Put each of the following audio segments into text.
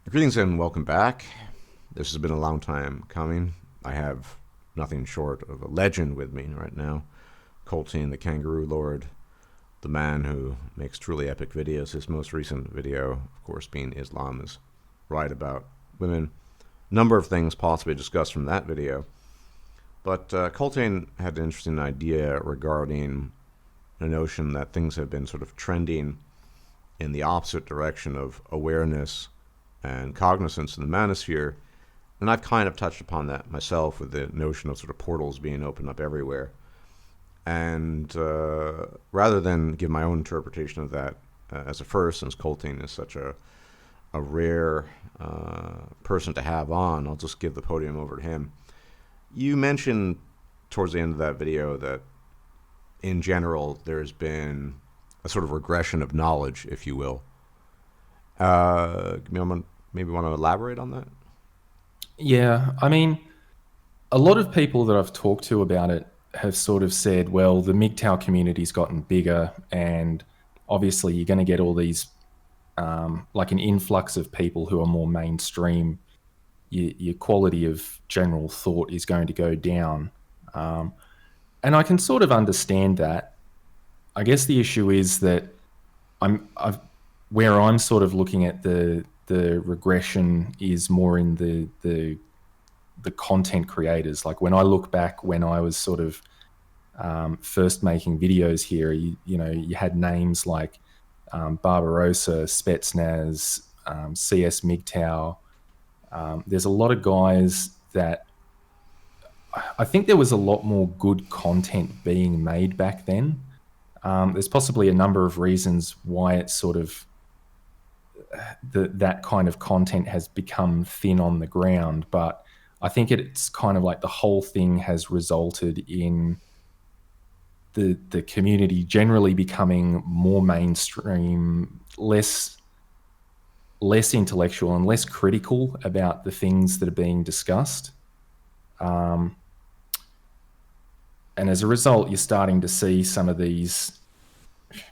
Greetings and welcome back. This has been a long time coming. I have nothing short of a legend with me right now. Colttaine, the Kangaroo Lord, the man who makes truly epic videos. His most recent video, of course, being Islam is right about women. Number of things possibly discussed from that video. But Colttaine had an interesting idea regarding the notion that things have been sort of trending in the opposite direction of awareness and cognizance in the Manosphere. And I've kind of touched upon that myself with the notion of sort of portals being opened up everywhere. And rather than give my own interpretation of that as a first, since Colttaine is such a rare person to have on, I'll just give the podium over to him. You mentioned towards the end of that video that in general there's been a sort of regression of knowledge, if you will. Maybe want to elaborate on that? Yeah, I mean, a lot of people that I've talked to about it have sort of said, well, the MGTOW community's gotten bigger, and obviously you're going to get all these, like an influx of people who are more mainstream. Your quality of general thought is going to go down. And I can sort of understand that. I guess the issue is that where I'm sort of looking at the regression is more in the content creators. Like when I look back when I was sort of first making videos here, you had names like Barbarossa, Spetsnaz, CS MGTOW. There's a lot of guys that I think there was a lot more good content being made back then. There's possibly a number of reasons why it's sort of that kind of content has become thin on the ground, but I think it's kind of like the whole thing has resulted in the community generally becoming more mainstream, less intellectual and less critical about the things that are being discussed. And as a result, you're starting to see some of these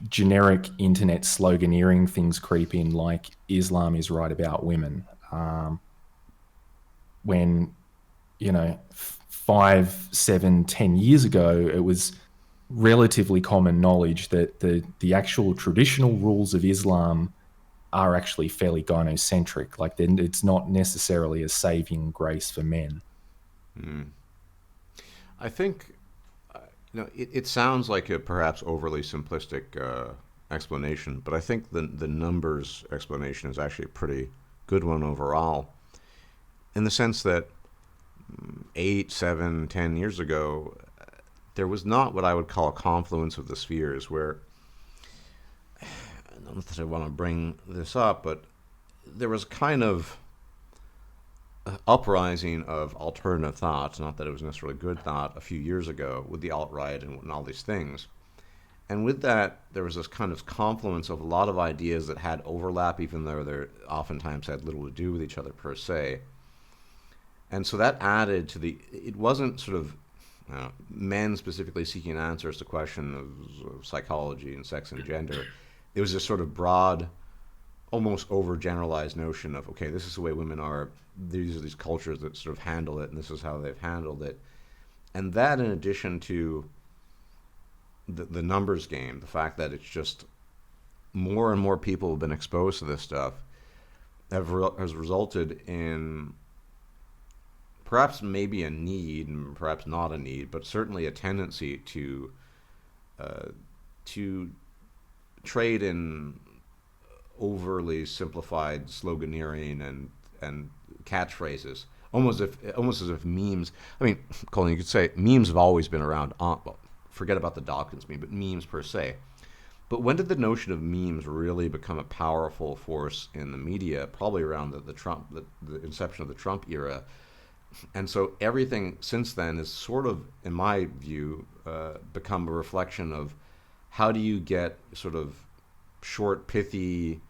generic internet sloganeering things creep in, like Islam is right about women. When, 5, 7, 10 years ago, it was relatively common knowledge that the actual traditional rules of Islam are actually fairly gynocentric. Like it's not necessarily a saving grace for men. I think it sounds like a perhaps overly simplistic explanation, but I think the numbers explanation is actually a pretty good one overall, in the sense that 8, 7, 10 years ago, there was not what I would call a confluence of the spheres where, not that I want to bring this up, but there was kind of uprising of alternative thoughts, not that it was necessarily good thought, a few years ago with the alt-right and all these things. And with that, there was this kind of confluence of a lot of ideas that had overlap, even though they oftentimes had little to do with each other per se. And so that added to it wasn't sort of men specifically seeking answers to questions of psychology and sex and gender. It was this sort of broad, almost overgeneralized notion of, okay, this is the way women are. These are these cultures that sort of handle it, and this is how they've handled it. And that, in addition to the numbers game, the fact that it's just more and more people have been exposed to this stuff, has resulted in perhaps maybe a need, and perhaps not a need, but certainly a tendency to trade in overly simplified sloganeering and catchphrases, almost as if memes. I mean, Colin, you could say memes have always been around. Well, forget about the Dawkins meme, but memes per se. But when did the notion of memes really become a powerful force in the media? Probably around the inception of the Trump era. And so everything since then is sort of, in my view, become a reflection of how do you get sort of short, pithy,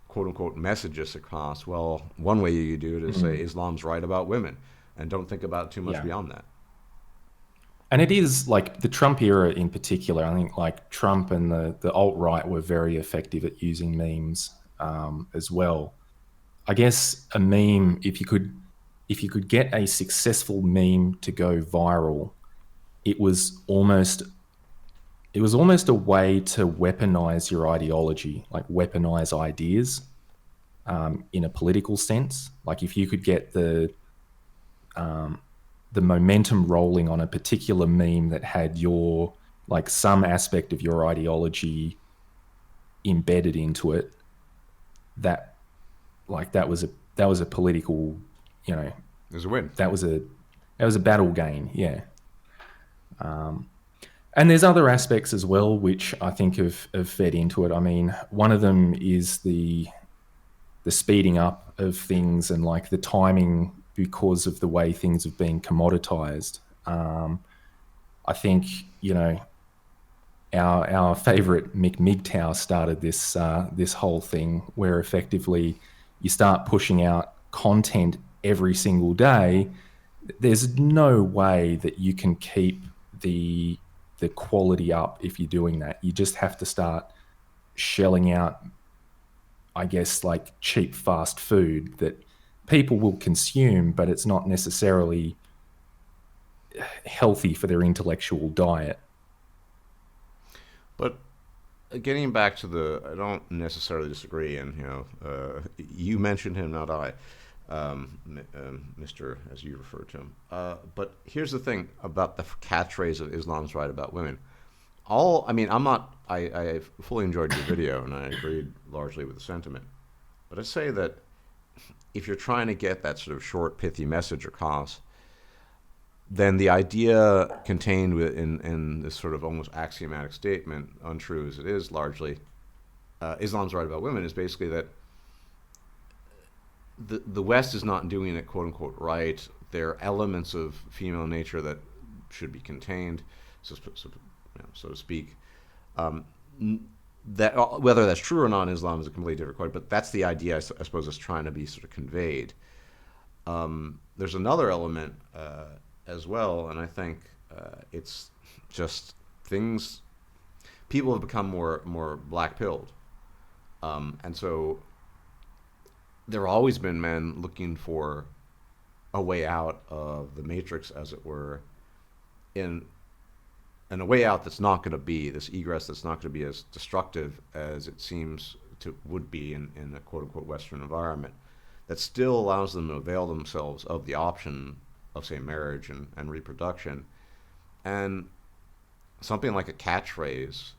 quote-unquote messages across. Well, one way you do it is say Islam's right about women, and don't think about too much beyond that. And it is like the Trump era in particular. I think like Trump and the alt-right were very effective at using memes as well. I guess a meme, if you could get a successful meme to go viral, it was almost a way to weaponize your ideology, like weaponize ideas, in a political sense. Like if you could get the momentum rolling on a particular meme that had your, like, some aspect of your ideology embedded into it, that was a political, It was a win. that was a battle gain, yeah. And there's other aspects as well which I think have fed into it. I mean, one of them is the speeding up of things and like the timing because of the way things have been commoditized. I think, our favorite Mick Migtow started this whole thing where effectively you start pushing out content every single day. There's no way that you can keep the quality up if you're doing that. You just have to start shelling out, I guess, like cheap fast food that people will consume, but it's not necessarily healthy for their intellectual diet. But getting back to I don't necessarily disagree, and you mentioned him, not I, Mr. as you referred to him. But here's the thing about the catchphrase of Islam's right about women. I fully enjoyed your video, and I agreed largely with the sentiment. But I say that if you're trying to get that sort of short, pithy message across, then the idea contained in this sort of almost axiomatic statement, untrue as it is largely, Islam's right about women, is basically that the West is not doing it, quote unquote, right. There are elements of female nature that should be contained, so to speak. That whether that's true or not in Islam is a completely different question, but that's the idea I suppose is trying to be sort of conveyed. There's another element as well, and I think it's just things. People have become more black-pilled, and so there have always been men looking for a way out of the matrix, as it were, in a way out that's not going to be this egress, that's not going to be as destructive as it seems would be in a quote-unquote Western environment, that still allows them to avail themselves of the option of, say, marriage and reproduction. And something like a catchphrase,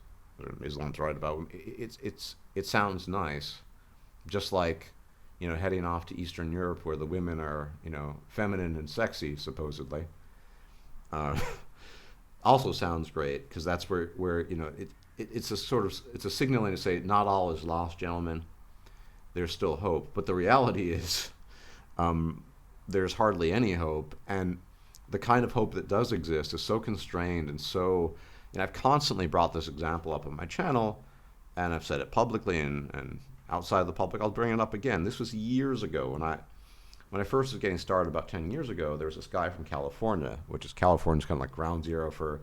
Islam's right about, it sounds nice, just like, heading off to Eastern Europe where the women are, feminine and sexy, supposedly. Also sounds great, because that's where it's a signaling to say not all is lost, gentlemen. There's still hope, but the reality is there's hardly any hope, and the kind of hope that does exist is so constrained and so. I've constantly brought this example up on my channel, and I've said it publicly and outside the public. I'll bring it up again. This was years ago when I first was getting started about 10 years ago. There was this guy from California, California's kind of like ground zero for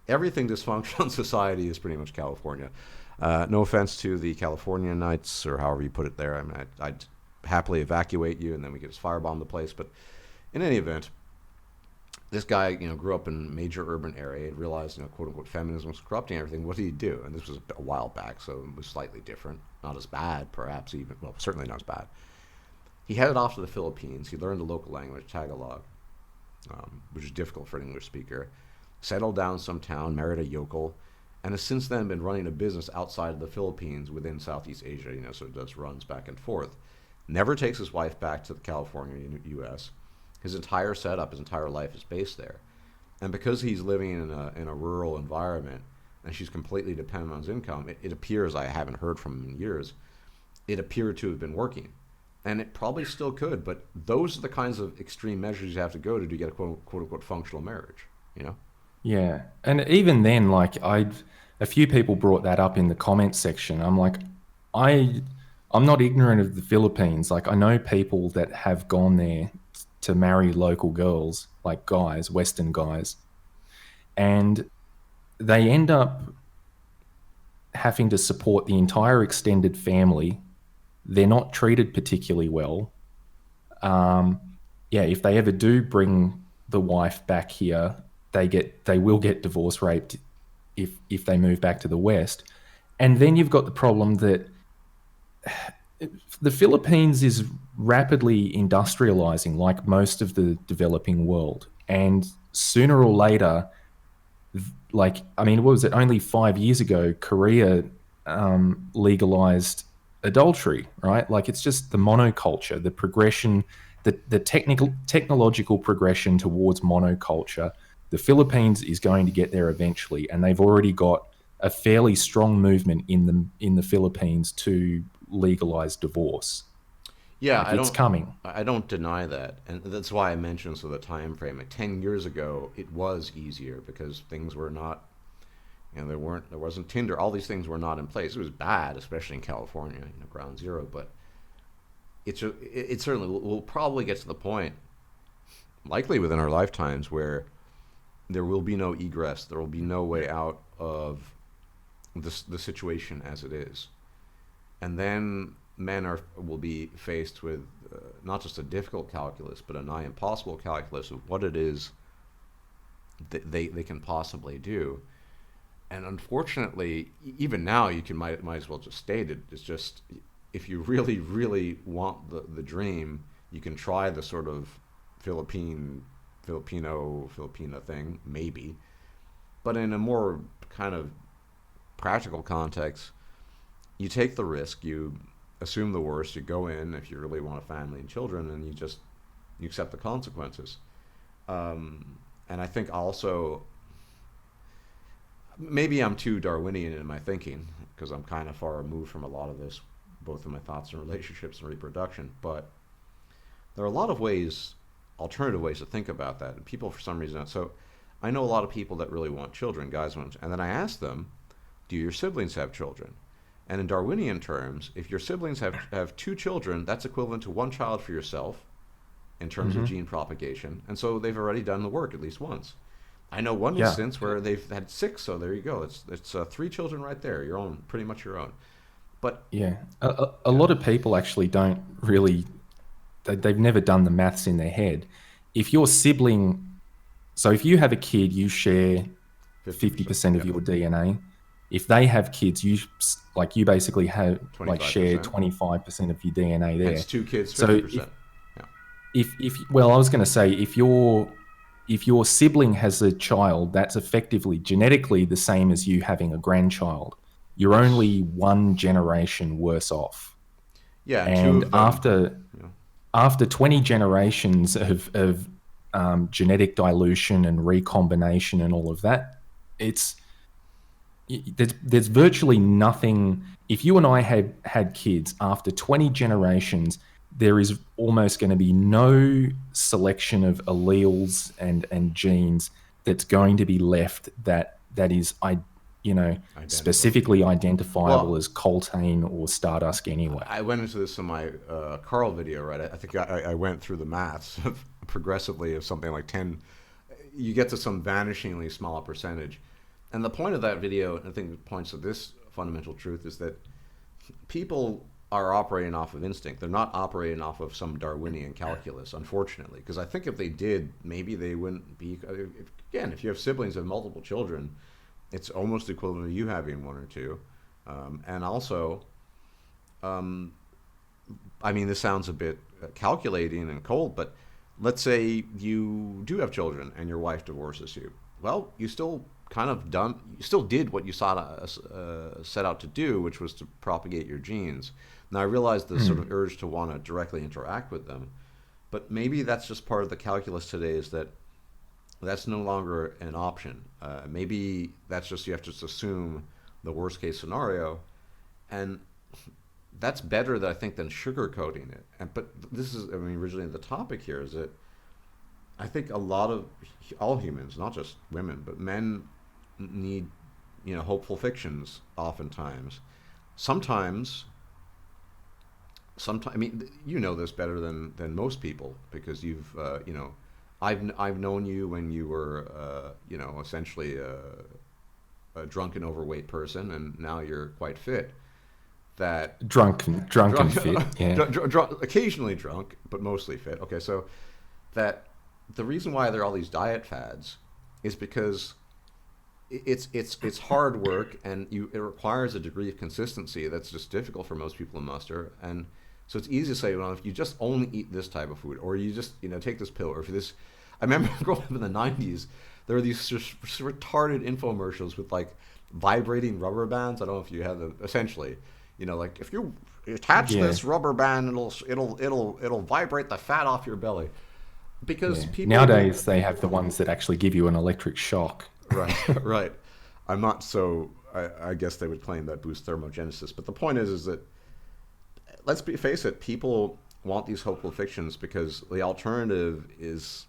everything dysfunctional in society is pretty much California. No offense to the Californianites, or however you put it there. I mean, I'd happily evacuate you and then we could just firebomb the place. But in any event, this guy, grew up in a major urban area and realized, quote unquote, feminism was corrupting everything. What did he do? And this was a while back, so it was slightly different. Not as bad, perhaps even. Well, certainly not as bad. He headed off to the Philippines. He learned the local language, Tagalog, which is difficult for an English speaker. Settled down in some town, married a yokel, and has since then been running a business outside of the Philippines within Southeast Asia, so it does runs back and forth. Never takes his wife back to the California, U.S. His entire setup, his entire life is based there. And because he's living in a rural environment and she's completely dependent on his income, it appears, I haven't heard from him in years, it appeared to have been working. And it probably still could, but those are the kinds of extreme measures you have to go to get a quote-unquote functional marriage, Yeah. And even then, like, a few people brought that up in the comments section. I'm like, I'm not ignorant of the Philippines. Like, I know people that have gone there to marry local girls, like guys, Western guys, and they end up having to support the entire extended family. they're not treated particularly well. Yeah, if they ever do bring the wife back here, they will get divorce raped if they move back to the West. And then you've got the problem that the Philippines is rapidly industrializing, like most of the developing world. And sooner or later, like, I mean, what was it? Only 5 years ago, Korea legalized adultery, right? Like, it's just the monoculture, the progression, the technological progression towards monoculture. The Philippines is going to get there eventually, and they've already got a fairly strong movement in the Philippines to legalize divorce. Yeah, Like, it's coming. I don't deny that, and that's why I mentioned so the time frame. Like 10 years ago, it was easier because things were not, there wasn't Tinder. All these things were not in place. It was bad, especially in California, ground zero. But it certainly will probably get to the point, likely within our lifetimes, where there will be no egress. There will be no way out of the situation as it is, and then men will be faced with not just a difficult calculus, but a nigh impossible calculus of what it is that they can possibly do. And unfortunately, even now, you might as well just state it. It's just, if you really, really want the dream, you can try the sort of Filipino thing, maybe. But in a more kind of practical context, you take the risk, you assume the worst, you go in if you really want a family and children, and you accept the consequences. And I think also, maybe I'm too Darwinian in my thinking because I'm kind of far removed from a lot of this, both in my thoughts and relationships and reproduction. But there are a lot of ways, alternative ways to think about that, and people for some reason. So I know a lot of people that really want children, guys want, and then I ask them, do your siblings have children? And in Darwinian terms, if your siblings have two children, that's equivalent to one child for yourself in terms of gene propagation. And so they've already done the work at least once. I know one instance where they've had 6, so there you go. It's 3 children right there, your own, pretty much your own. But a lot of people actually don't really, they've never done the maths in their head. If your sibling, so if you have a kid, you share 50% of your DNA. If they have kids, you basically have 25%. Share 25% of your DNA there. It's 2 kids, 50%. So I was going to say, if your sibling has a child, that's effectively genetically the same as you having a grandchild. You're only one generation worse off. Yeah, and after 20 generations of genetic dilution and recombination and all of that, there's virtually nothing. If you and I had kids after 20 generations, there is almost going to be no selection of alleles and genes that's going to be left that is specifically identifiable as Colttaine or Stardust anyway. I went into this in my Carl video, right? I think I went through the maths progressively of something like 10. You get to some vanishingly small percentage. And the point of that video, I think it points to this fundamental truth, is that people are operating off of instinct. They're not operating off of some Darwinian calculus, unfortunately. Because I think if they did, maybe they wouldn't be... Again, if you have siblings of multiple children, it's almost equivalent to you having 1 or 2. And also, I mean, this sounds a bit calculating and cold, but let's say you do have children and your wife divorces you. Well, you still did what you set out to do, which was to propagate your genes. Now, I realize the sort of urge to want to directly interact with them, but maybe that's just part of the calculus today, is that that's no longer an option. Maybe that's just, you have to just assume the worst case scenario, and that's better, I think, than sugarcoating it. But this is, originally the topic here is that I think all humans, not just women, but men need, hopeful fictions oftentimes. Sometimes, you know this better than most people, because you've, I've known you when you were, essentially a drunken, overweight person, and now you're quite fit. that drunk and fit. Yeah. Occasionally drunk, but mostly fit. Okay, so that the reason why there are all these diet fads is because it's hard work, and it requires a degree of consistency that's just difficult for most people to muster. And so it's easy to say, well, if you just only eat this type of food, or you just take this pill, or if this. I remember growing up in the '90s, there were these just retarded infomercials with like vibrating rubber bands. I don't know if you had them. Essentially, like if you attach this rubber band, it'll vibrate the fat off your belly. Because people nowadays they have the ones that actually give you an electric shock. Right, right. I'm not so. I guess they would claim that boosts thermogenesis, but the point is that let's face it. People want these hopeful fictions because the alternative is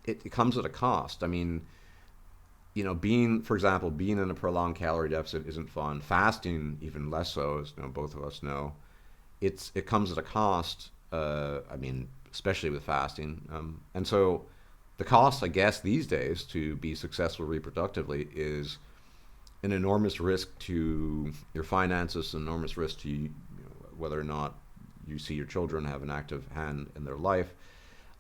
it comes at a cost. I mean, for example, being in a prolonged calorie deficit isn't fun. Fasting, even less so, as both of us know. It comes at a cost. I mean, especially with fasting, and so the cost, I guess, these days to be successful reproductively is an enormous risk to your finances, an enormous risk to whether or not you see your children have an active hand in their life.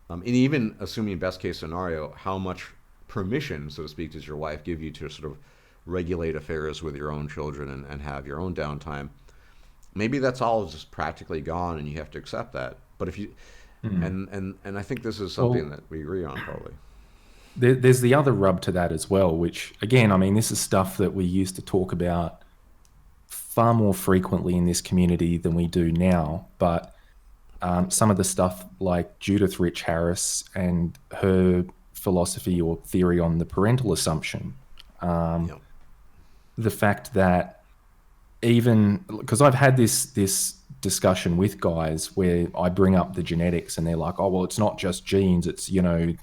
And even assuming best case scenario, how much permission, so to speak, does your wife give you to sort of regulate affairs with your own children and have your own downtime? Maybe that's all just practically gone, and you have to accept that. But if you and I think this is something that we agree on probably. There's the other rub to that as well, which again, I mean, this is stuff that we used to talk about far more frequently in this community than we do now. But some of the stuff like Judith Rich Harris and her philosophy or theory on the parental assumption, the fact that even because I've had this discussion with guys where I bring up the genetics and they're like, oh, well, it's not just genes, it's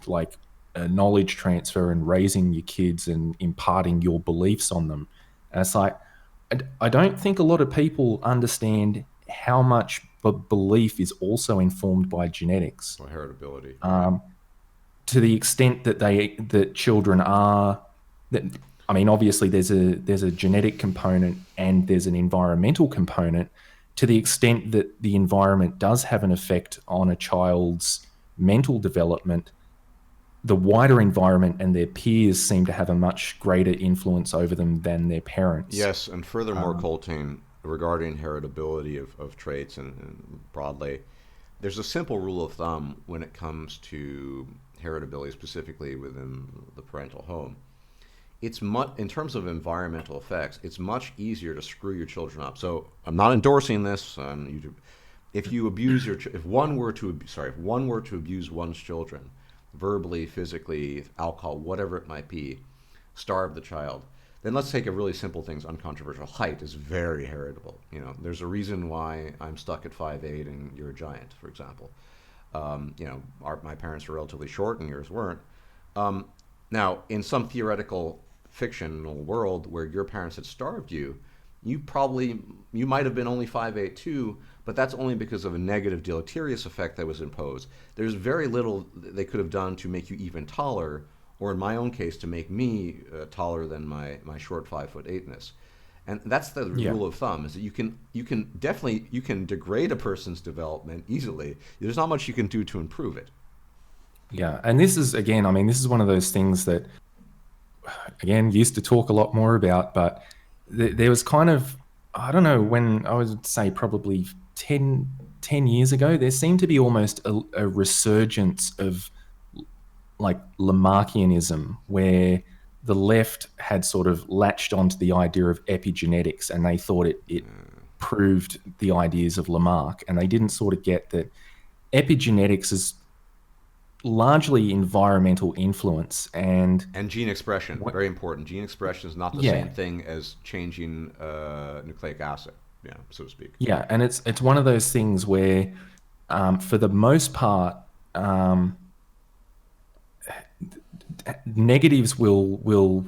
like a knowledge transfer and raising your kids and imparting your beliefs on them. And it's like, I don't think a lot of people understand how much belief is also informed by genetics. Or heritability. To the extent that children are that. I mean, obviously, there's a genetic component and there's an environmental component. To the extent that the environment does have an effect on a child's mental development, the wider environment and their peers seem to have a much greater influence over them than their parents. Yes, and furthermore, Colttaine, regarding heritability of traits and broadly, there's a simple rule of thumb when it comes to heritability, specifically within the parental home. It's in terms of environmental effects, it's much easier to screw your children up. So I'm not endorsing this on YouTube. If one were to abuse one's children, verbally, physically, alcohol, whatever it might be, starve the child, then let's take a really simple thing, uncontroversial. Height is very heritable. There's a reason why I'm stuck at 5'8" and you're a giant, for example. My parents were relatively short and yours weren't. Now, in some theoretical fictional world where your parents had starved you, you might have been only 5'8" too, but that's only because of a negative deleterious effect that was imposed. There's very little they could have done to make you even taller, or in my own case, to make me taller than my short 5'8"ness. And that's the rule of thumb, is that you can definitely degrade a person's development easily. There's not much you can do to improve it. Yeah, and this is one of those things that, again, used to talk a lot more about, but there was kind of, I don't know, when I would say probably 10 years ago, there seemed to be almost a resurgence of like Lamarckianism, where the left had sort of latched onto the idea of epigenetics and they thought it proved the ideas of Lamarck, and they didn't sort of get that epigenetics is largely environmental influence and gene expression. Very important. Gene expression is not the same thing as changing nucleic acid, so to speak. Yeah, and it's one of those things where, for the most part, negatives will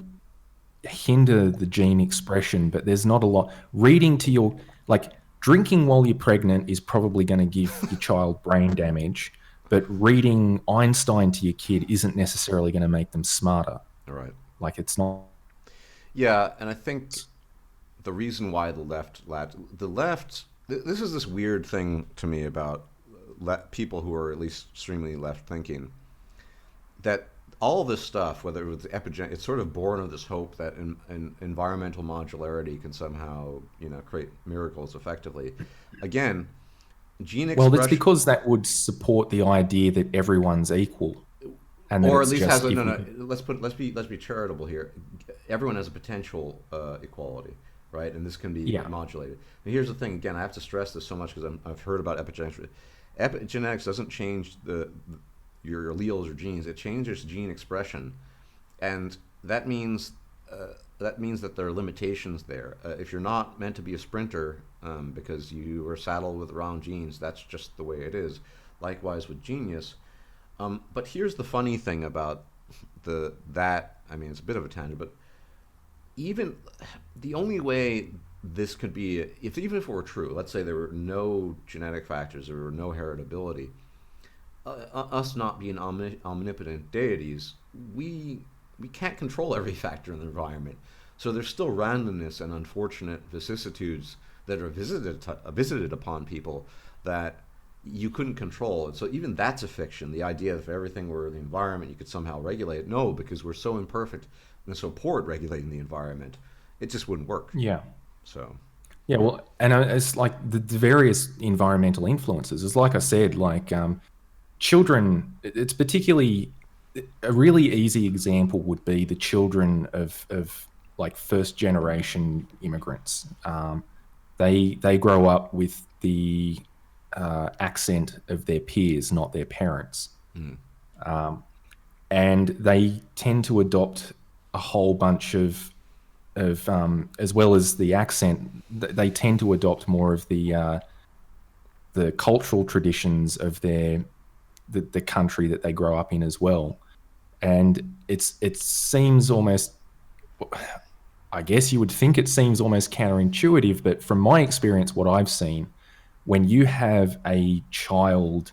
hinder the gene expression, but there's not a lot. Drinking while you're pregnant is probably going to give your child brain damage. But reading Einstein to your kid isn't necessarily going to make them smarter. All right. Like, it's not. Yeah, and I think the reason why the left, this is this weird thing to me about people who are at least extremely left thinking, that all this stuff, whether it was epigenetic, it's sort of born of this hope that environmental modularity can somehow, create miracles effectively. Again, gene expression. Well, that's because that would support the idea that everyone's equal, and or at least has a, no. Let's be charitable here. Everyone has a potential equality, right? And this can be modulated. And here's the thing. Again, I have to stress this so much because I've heard about epigenetics. Epigenetics doesn't change your alleles or genes. It changes gene expression, and that means that there are limitations there. If you're not meant to be a sprinter because you were saddled with the wrong genes, that's just the way it is. Likewise with genius. But here's the funny thing about that. I mean, it's a bit of a tangent, but even the only way this could be, even if it were true, let's say there were no genetic factors, there were no heritability, us not being omnipotent deities, we can't control every factor in the environment. So there's still randomness and unfortunate vicissitudes that are visited upon people that you couldn't control. And so even that's a fiction. The idea that if everything were the environment, you could somehow regulate it. No, because we're so imperfect and so poor at regulating the environment, it just wouldn't work. Yeah. So. Yeah, well, and it's like the various environmental influences. It's like I said, like children, it's particularly a really easy example would be the children of like first generation immigrants. They grow up with the accent of their peers, not their parents. And they tend to adopt a whole bunch of as well as the accent, they tend to adopt more of the cultural traditions of the country that they grow up in as well. And it seems almost, I guess you would think it seems almost counterintuitive, but from my experience, what I've seen, when you have a child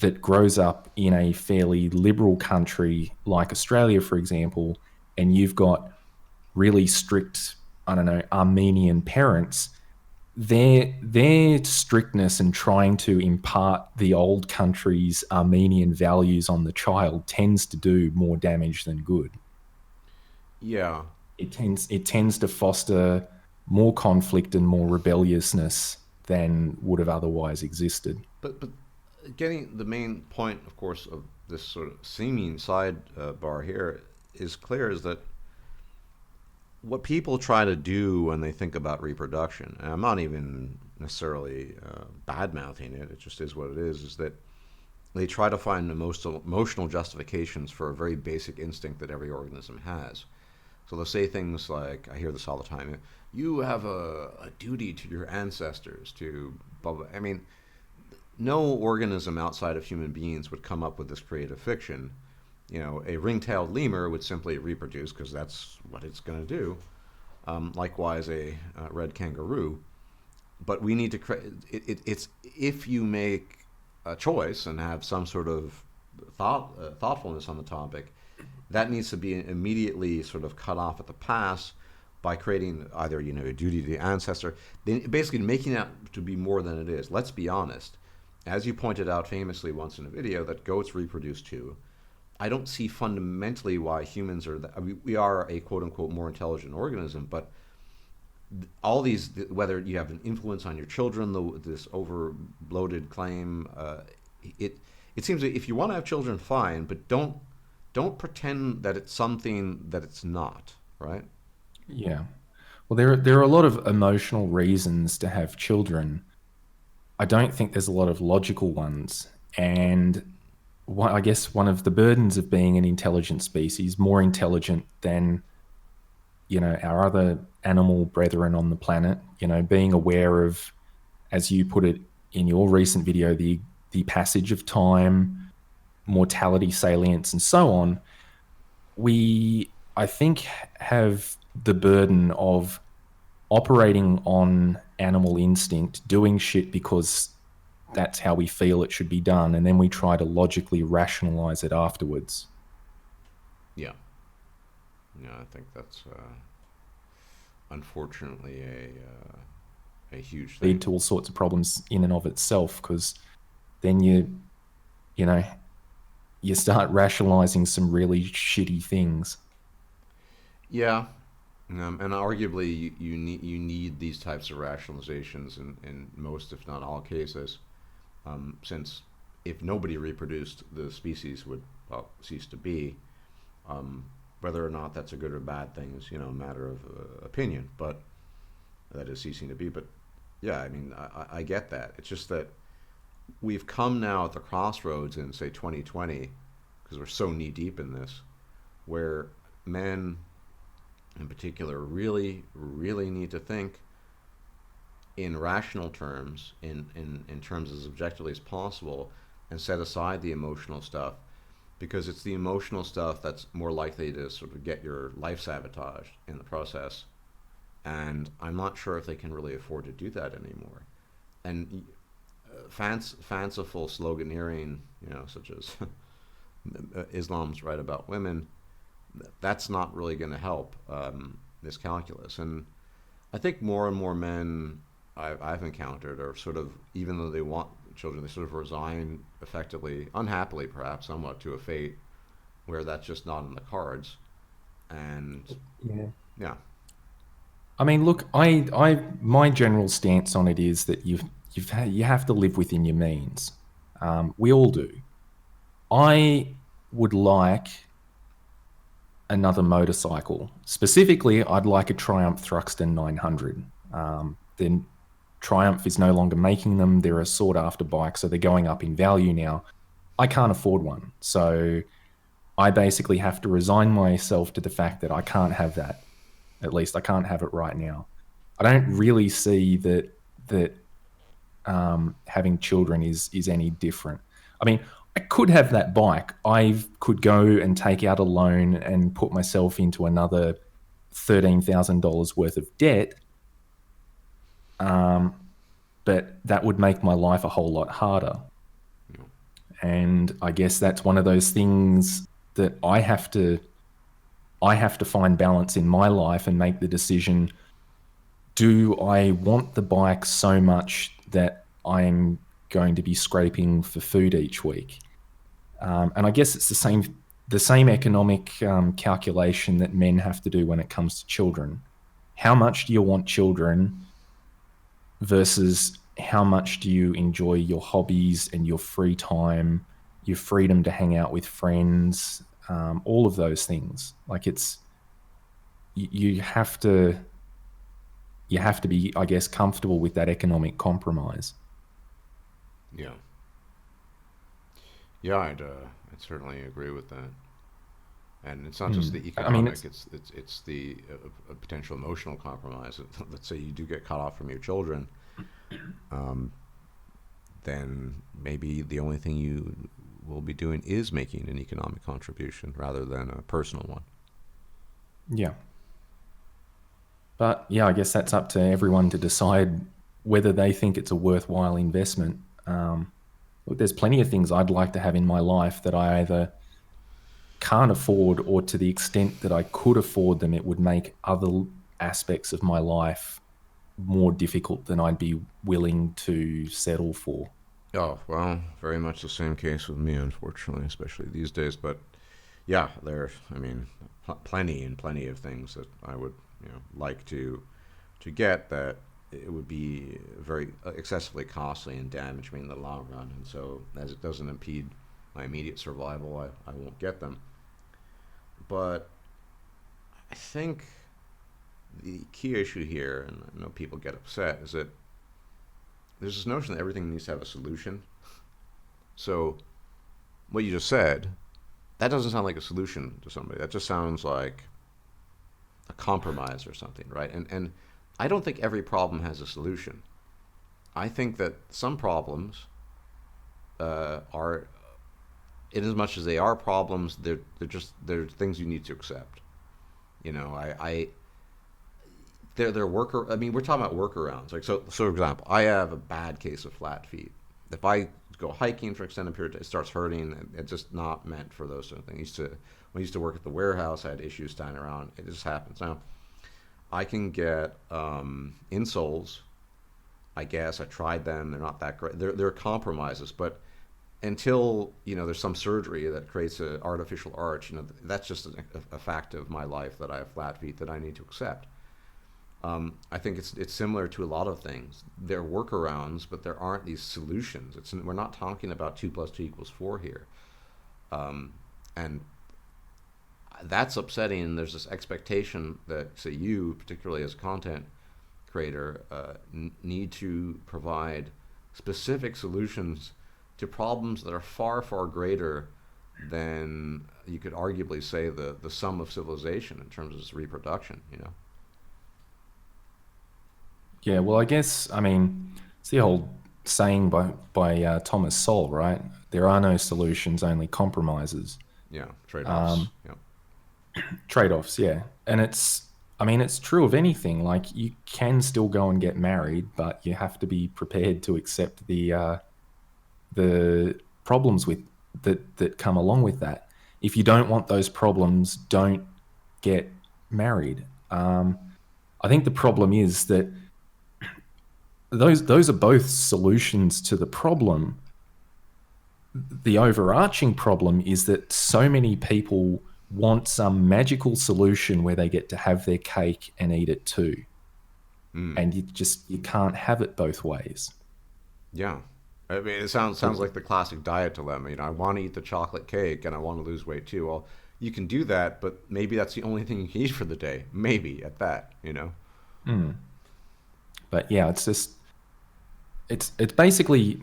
that grows up in a fairly liberal country like Australia, for example, and you've got really strict, I don't know, Armenian parents, their strictness and trying to impart the old country's Armenian values on the child tends to do more damage than good. Yeah. It tends to foster more conflict and more rebelliousness than would have otherwise existed. But getting the main point, of course, of this sort of seeming sidebar here is clear, is that what people try to do when they think about reproduction, and I'm not even necessarily bad-mouthing it, it just is what it is that they try to find the most emotional justifications for a very basic instinct that every organism has. So they'll say things like, I hear this all the time, you have a duty to your ancestors to blah, blah. I mean, no organism outside of human beings would come up with this creative fiction. A ring-tailed lemur would simply reproduce because that's what it's going to do. Likewise, a red kangaroo. But we need to it's if you make a choice and have some sort of thoughtfulness on the topic, that needs to be immediately sort of cut off at the pass by creating either a duty to the ancestor, basically making that to be more than it is. Let's be honest. As you pointed out famously once in a video, that goats reproduce too. I don't see fundamentally why humans are we are a quote-unquote more intelligent organism, but all these, whether you have an influence on your children, this over-bloated claim, it seems that if you want to have children, fine, but don't pretend that it's something that it's not, right? Yeah. Well, there are a lot of emotional reasons to have children. I don't think there's a lot of logical ones, and I guess one of the burdens of being an intelligent species, more intelligent than our other animal brethren on the planet, being aware of, as you put it in your recent video, the passage of time, mortality, salience, and so on. We, I think, have the burden of operating on animal instinct, doing shit because that's how we feel it should be done, and then we try to logically rationalize it afterwards. Yeah, I think that's unfortunately a huge Lead thing. to all sorts of problems in and of itself, because then you know, you start rationalizing some really shitty things. Yeah, and arguably you need these types of rationalizations in most, if not all, cases, since if nobody reproduced, the species would, well, cease to be. Um, Whether or not that's a good or bad thing is, a matter of opinion, but that is ceasing to be. But yeah, I mean, I get that. It's just that we've come now at the crossroads in, say, 2020, because we're so knee deep in this, where men in particular really, really need to think in rational terms, in terms as objectively as possible, and set aside the emotional stuff, because it's the emotional stuff that's more likely to sort of get your life sabotaged in the process. And I'm not sure if they can really afford to do that anymore. And fanciful sloganeering, such as Islam's right about women, that's not really going to help this calculus. And I think more and more men I've encountered are sort of, even though they want children, they sort of resign effectively, unhappily perhaps, somewhat, to a fate where that's just not in the cards. And Yeah. yeah, I mean, look, my general stance on it is that you have to live within your means. We all do. I would like another motorcycle. Specifically, I'd like a Triumph Thruxton 900. Then Triumph is no longer making them. They're a sought after bike, so they're going up in value now. I can't afford one. So I basically have to resign myself to the fact that I can't have that. At least I can't have it right now. I don't really see that having children is any different. I mean, I could have that bike. I could go and take out a loan and put myself into another $13,000 worth of debt. But that would make my life a whole lot harder. And I guess that's one of those things that I have to find balance in my life and make the decision: do I want the bike so much that I'm going to be scraping for food each week? And I guess it's the same economic calculation that men have to do when it comes to children. How much do you want children versus how much do you enjoy your hobbies and your free time, your freedom to hang out with friends, all of those things. Like you have to be, I guess, comfortable with that economic compromise. yeah, yeah. I'd certainly agree with that. And it's not just the I mean, economic; it's the potential emotional compromise. Let's say you do get cut off from your children, then maybe the only thing you will be doing is making an economic contribution rather than a personal one. yeah. But yeah, I guess that's up to everyone to decide whether they think it's a worthwhile investment. Look, there's plenty of things I'd like to have in my life that I either can't afford, or to the extent that I could afford them, it would make other aspects of my life more difficult than I'd be willing to settle for. Oh, well, very much the same case with me, unfortunately, especially these days. But yeah, I mean, plenty of things that I would, like to get, that it would be very excessively costly and damage me in the long run. And so, as it doesn't impede my immediate survival, I won't get them. But I think the key issue here, and I know people get upset, is that there's this notion that everything needs to have a solution. So, what you just said, that doesn't sound like a solution to somebody. That just sounds like a compromise or something, right? And I don't think every problem has a solution. I think that some problems are, in as much as they are problems, they're things you need to accept. I they're worker. I mean, we're talking about workarounds. Like, so for example, I have a bad case of flat feet. If I go hiking for an extended period, it starts hurting. It's just not meant for those sort of things. When I used to work at the warehouse, I had issues standing around. It just happens. Now, I can get insoles. I guess I tried them. They're not that great. They're compromises, but until there's some surgery that creates an artificial arch, that's just a fact of my life that I have flat feet that I need to accept. I think it's similar to a lot of things. There are workarounds, but there aren't these solutions. We're not talking about 2 + 2 = 4 here, and that's upsetting. There's this expectation that, say, you, particularly as a content creator, need to provide specific solutions to problems that are far, far greater than you could arguably say the sum of civilization in terms of its reproduction. Yeah, well, I guess, I mean, it's the old saying by Thomas Sowell, right? There are no solutions, only compromises. Yeah, trade-offs. Yeah. Trade-offs, yeah. And it's true of anything. Like, you can still go and get married, but you have to be prepared to accept the problems that come along with that. If you don't want those problems, don't get married. I think the problem is that those are both solutions to the problem. The overarching problem is that so many people want some magical solution where they get to have their cake and eat it too. And you can't have it both ways. Yeah. I mean, it sounds like the classic diet dilemma. I want to eat the chocolate cake and I want to lose weight too. Well, you can do that, but maybe that's the only thing you can eat for the day. Maybe at that. But yeah, it's basically,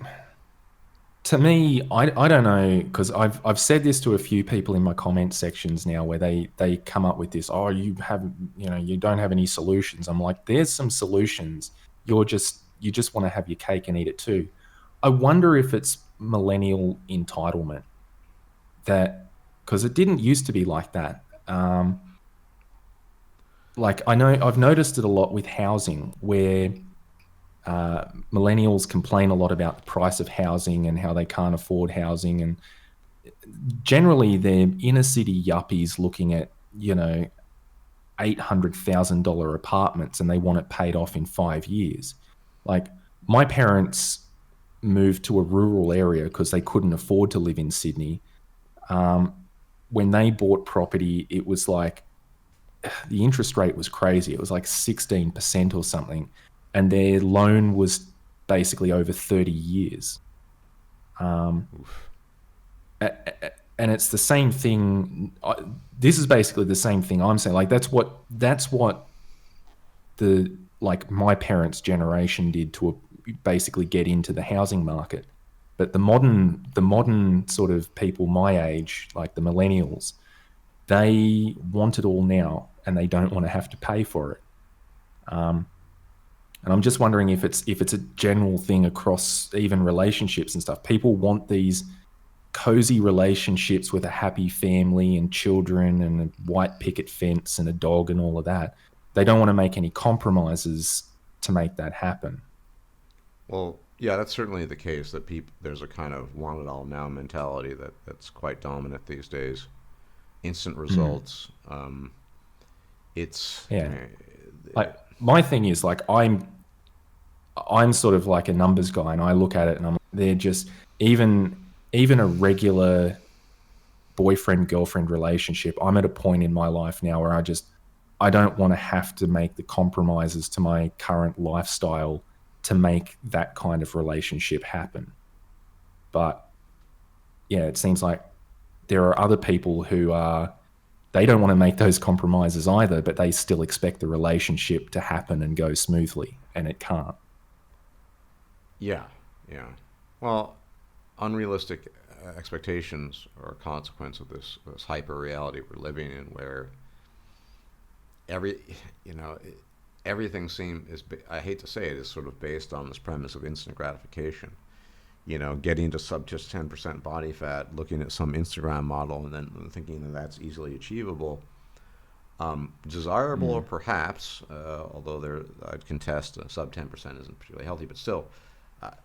to me, I don't know, because I've said this to a few people in my comment sections now, where they come up with this, you don't have any solutions. I'm like, there's some solutions. You just want to have your cake and eat it too. I wonder if it's millennial entitlement, because it didn't used to be like that. Like, I know I've noticed it a lot with housing, where millennials complain a lot about the price of housing and how they can't afford housing, and generally they're inner city yuppies looking at $800,000 apartments, and they want it paid off in 5 years. Like, my parents moved to a rural area because they couldn't afford to live in Sydney. When they bought property, it was like, the interest rate was crazy. It was like 16% or something. And their loan was basically over 30 years. And it's the same thing. This is basically the same thing I'm saying. Like, that's what my parents' generation did to basically get into the housing market. But the modern sort of people my age, like the millennials, they want it all now, and they don't want to have to pay for it. And I'm just wondering if it's a general thing across even relationships and stuff. People want these cozy relationships with a happy family and children and a white picket fence and a dog and all of that. They don't want to make any compromises to make that happen. Well, yeah, that's certainly the case, that there's a kind of want it all now mentality that's quite dominant these days. Instant results. It's my thing is, like, I'm sort of like a numbers guy, and I look at it and they're just, even a regular boyfriend girlfriend relationship, I'm at a point in my life now where I don't want to have to make the compromises to my current lifestyle to make that kind of relationship happen. But yeah, it seems like there are other people who they don't want to make those compromises either, but they still expect the relationship to happen and go smoothly, and it can't. Yeah. Well, unrealistic expectations are a consequence of this hyper reality we're living in, where everything I hate to say it, is sort of based on this premise of instant gratification. Getting to just 10% body fat, looking at some Instagram model, and then thinking that's easily achievable. Desirable, perhaps, although I'd contest sub 10% isn't particularly healthy, but still,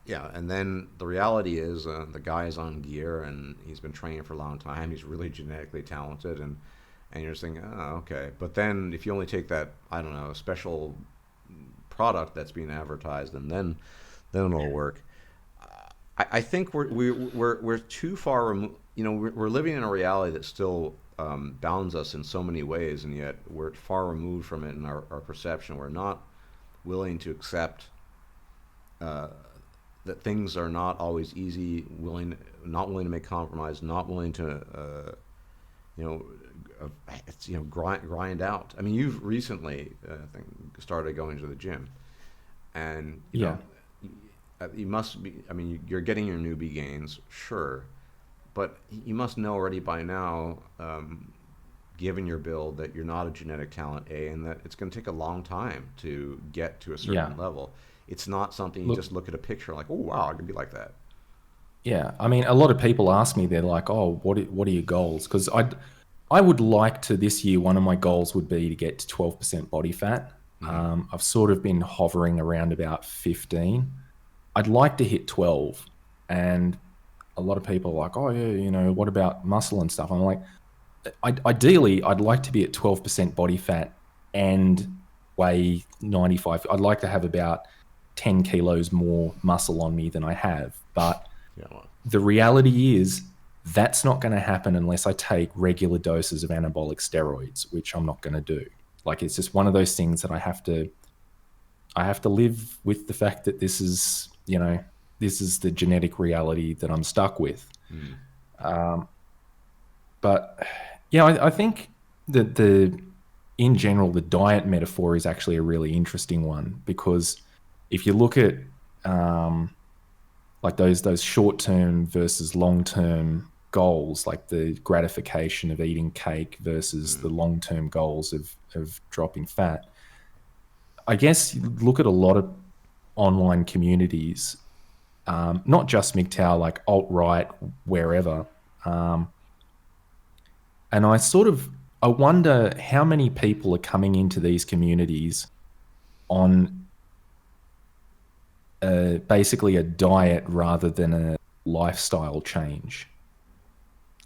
and then the reality is the guy is on gear, and he's been training for a long time. He's really genetically talented, and you're just thinking, oh, okay. But then if you only take that, I don't know, special product that's being advertised, and then it'll work. I think we're too far removed. You know, we're living in a reality that still bounds us in so many ways, and yet we're far removed from it in our perception. We're not willing to accept that things are not always easy. Not willing to make compromise. Not willing to, you know, grind out. I mean, you've recently, I think, started going to the gym, and you Yeah. know, you must be. I mean, you're getting your newbie gains, sure, but you must know already by now, given your build, that you're not a genetic talent A, and that it's going to take a long time to get to a Yeah. certain level. It's not something you Look, just look at a picture like, oh wow, I could be like that. yeah. I mean, a lot of people ask me, they're like, "Oh, what are your goals?" Because I would like to this year. One of my goals would be to get to 12% body fat. Hmm. I've sort of been hovering around about 15. I'd like to hit 12, and a lot of people are like, "Oh yeah, you know, what about muscle and stuff?" I'm like, ideally, I'd like to be at 12% body fat and weigh 95. I'd like to have about 10 kilos more muscle on me than I have. But Yeah, well, the reality is that's not going to happen unless I take regular doses of anabolic steroids, which I'm not going to do. Like, it's just one of those things that I have to live with the fact that this is, you know, this is the genetic reality that I'm stuck with. mm, Um, but yeah, I think that in general, the diet metaphor is actually a really interesting one, because if you look at um, like those short term versus long term goals, like the gratification of eating cake versus the mm. long term goals of dropping fat, I guess you look at a lot of online communities, not just MGTOW, like alt right, wherever. Um, And I wonder how many people are coming into these communities on basically a diet rather than a lifestyle change.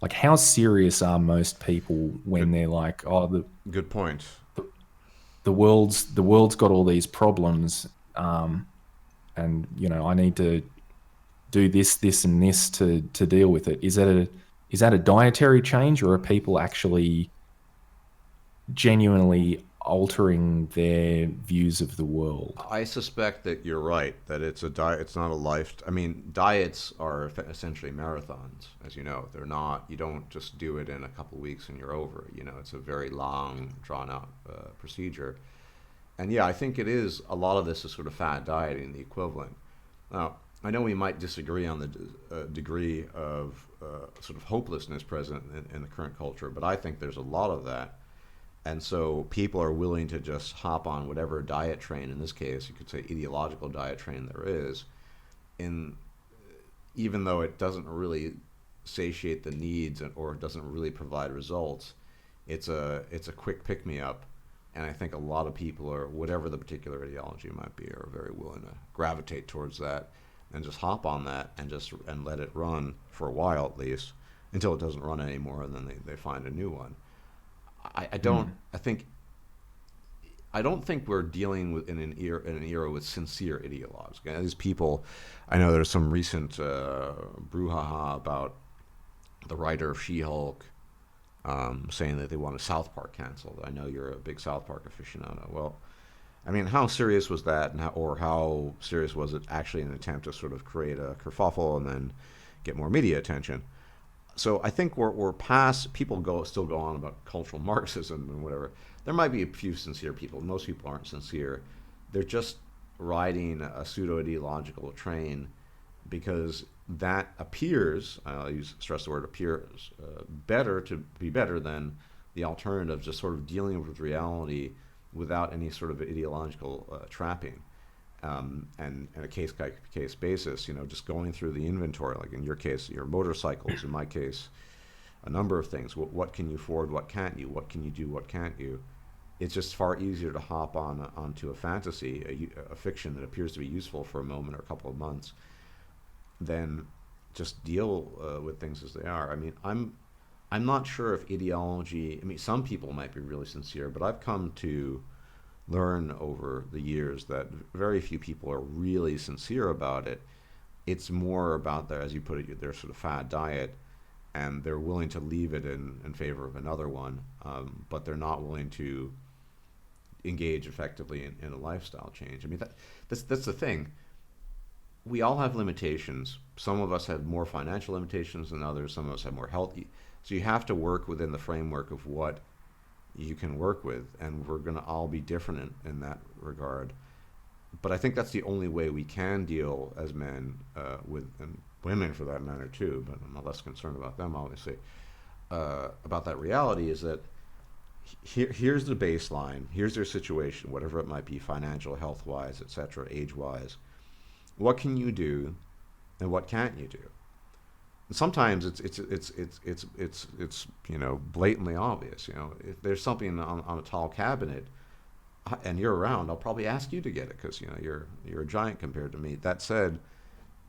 Like, how serious are most people when Good, they're like, "Oh, good point. the world's got all these problems, and you know, I need to do this, and this to deal with it." Is that a dietary change, or are people actually genuinely altering their views of the world? I suspect that you're right, that it's a diet. It's not a life. I mean, diets are essentially marathons, as you know. They're not. You don't just do it in a couple of weeks and you're over. You know, it's a very long, drawn out procedure. And yeah, I think it is. A lot of this is sort of fad dieting, the equivalent. Now, I know we might disagree on the degree of sort of hopelessness present in the current culture, but I think there's a lot of that. And so people are willing to just hop on whatever diet train, in this case, you could say ideological diet train there is, in even though it doesn't really satiate the needs or doesn't really provide results, it's a quick pick me up, and I think a lot of people are, whatever the particular ideology might be, are very willing to gravitate towards that and just hop on that and let it run for a while at least until it doesn't run anymore, and then they find a new one. I don't. Mm. I don't think we're dealing with in an era with sincere ideologues. Okay? These people, I know there's some recent brouhaha about the writer of She-Hulk saying that they want a South Park canceled. I know you're a big South Park aficionado. Well, I mean, how serious was that, and how serious was it actually in an attempt to sort of create a kerfuffle and then get more media attention? So I think we're past. People still go on about cultural Marxism and whatever. There might be a few sincere people. Most people aren't sincere. They're just riding a pseudo ideological train because that appears. I'll stress the word appears better to be better than the alternative, just sort of dealing with reality without any sort of ideological trapping. And a case by case basis, you know, just going through the inventory, like in your case, your motorcycles, in my case, a number of things. What can you afford? What can't you? What can you do? What can't you? It's just far easier to hop onto a fantasy, a fiction that appears to be useful for a moment or a couple of months, than just deal with things as they are. I mean, I'm not sure if ideology, I mean, some people might be really sincere, but I've come to learn over the years that very few people are really sincere about it. It's more about their, as you put it, their sort of fad diet, and they're willing to leave it in favor of another one, but they're not willing to engage effectively in a lifestyle change. I mean, that's the thing. We all have limitations. Some of us have more financial limitations than others. Some of us have more healthy. So you have to work within the framework of what you can work with, and we're going to all be different in that regard. But I think that's the only way we can deal as men with, and women for that matter too, but I'm less concerned about them, obviously, about that reality is that here's the baseline, here's their situation, whatever it might be, financial, health-wise, etc., age-wise. What can you do, and what can't you do? And sometimes it's blatantly obvious. If there's something on a tall cabinet and you're around, I'll probably ask you to get it because you're a giant compared to me. That said,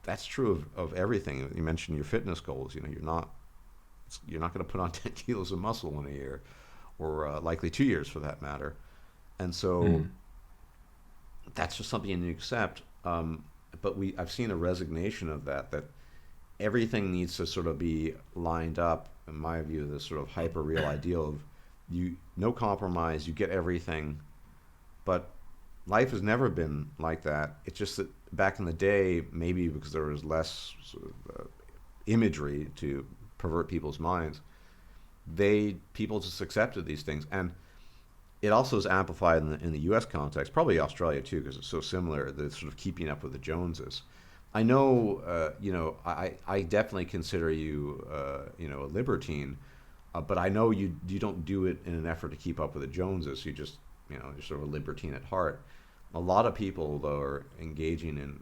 that's true of everything. You mentioned your fitness goals. You're not going to put on 10 kilos of muscle in a year, or likely 2 years for that matter. And so that's just something you accept. But I've seen a resignation of that everything needs to sort of be lined up, in my view, this sort of hyper real ideal of no compromise, you get everything. But life has never been like that. It's just that back in the day, maybe because there was less sort of imagery to pervert people's minds, people just accepted these things. And it also is amplified in the U.S. context, probably Australia too, because it's so similar. The sort of keeping up with the Joneses. I know, I definitely consider you, a libertine, but I know you don't do it in an effort to keep up with the Joneses. You're sort of a libertine at heart. A lot of people, though, are engaging in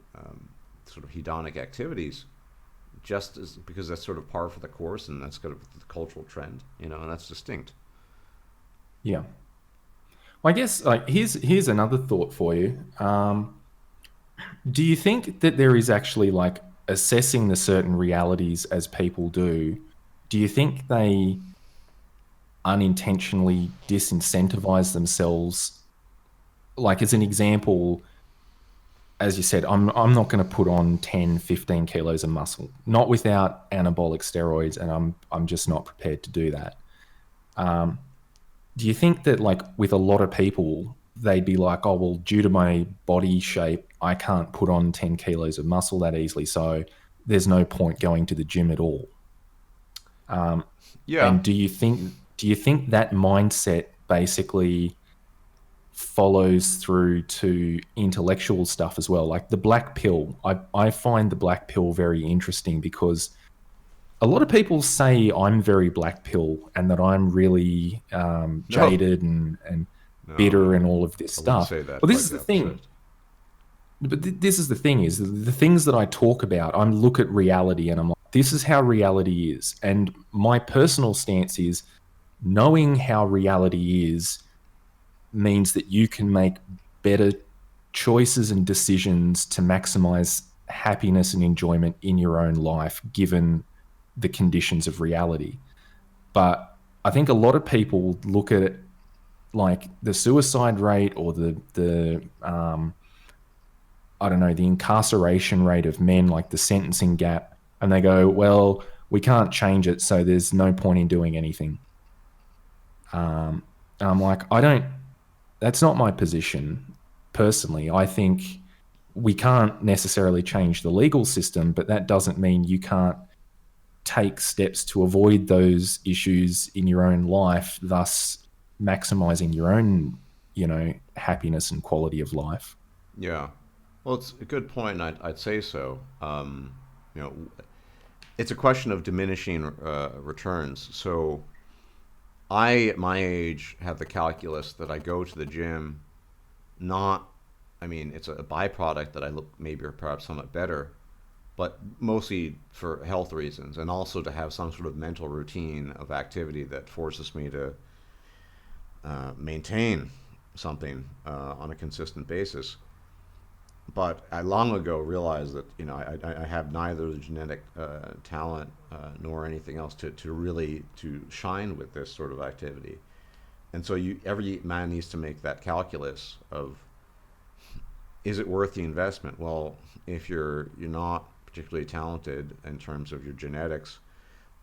sort of hedonic activities just because that's sort of par for the course, and that's kind of the cultural trend, and that's distinct. Yeah. Well, I guess here's another thought for you. Do you think that there is actually like assessing the certain realities as people do? Do you think they unintentionally disincentivize themselves? Like as an example, as you said, I'm not going to put on 10, 15 kilos of muscle, not without anabolic steroids, and I'm just not prepared to do that. Do you think that like with a lot of people, they'd be like, oh, well, due to my body shape, I can't put on 10 kilos of muscle that easily, so there's no point going to the gym at all. Yeah. And do you think that mindset basically follows through to intellectual stuff as well? Like the black pill, I find the black pill very interesting because a lot of people say I'm very black pill and that I'm really jaded and bitter and all of this stuff. Say that. Well, this is the thing. But this is the thing is the things that I talk about, I look at reality and I'm like, this is how reality is. And my personal stance is knowing how reality is means that you can make better choices and decisions to maximize happiness and enjoyment in your own life, given the conditions of reality. But I think a lot of people look at it like the suicide rate or the I don't know, the incarceration rate of men, like the sentencing gap, and they go, well, we can't change it, so there's no point in doing anything. And I'm like, that's not my position personally. I think we can't necessarily change the legal system, but that doesn't mean you can't take steps to avoid those issues in your own life, thus maximizing your own, happiness and quality of life. Yeah. Well, it's a good point, and I'd say so. It's a question of diminishing returns. So I, at my age, have the calculus that I go to the gym it's a byproduct that I look maybe or perhaps somewhat better, but mostly for health reasons, and also to have some sort of mental routine of activity that forces me to maintain something on a consistent basis. but I long ago realized that I have neither the genetic talent nor anything else to really to shine with this sort of activity. And so every man needs to make that calculus of, is it worth the investment? Well, if you're not particularly talented in terms of your genetics,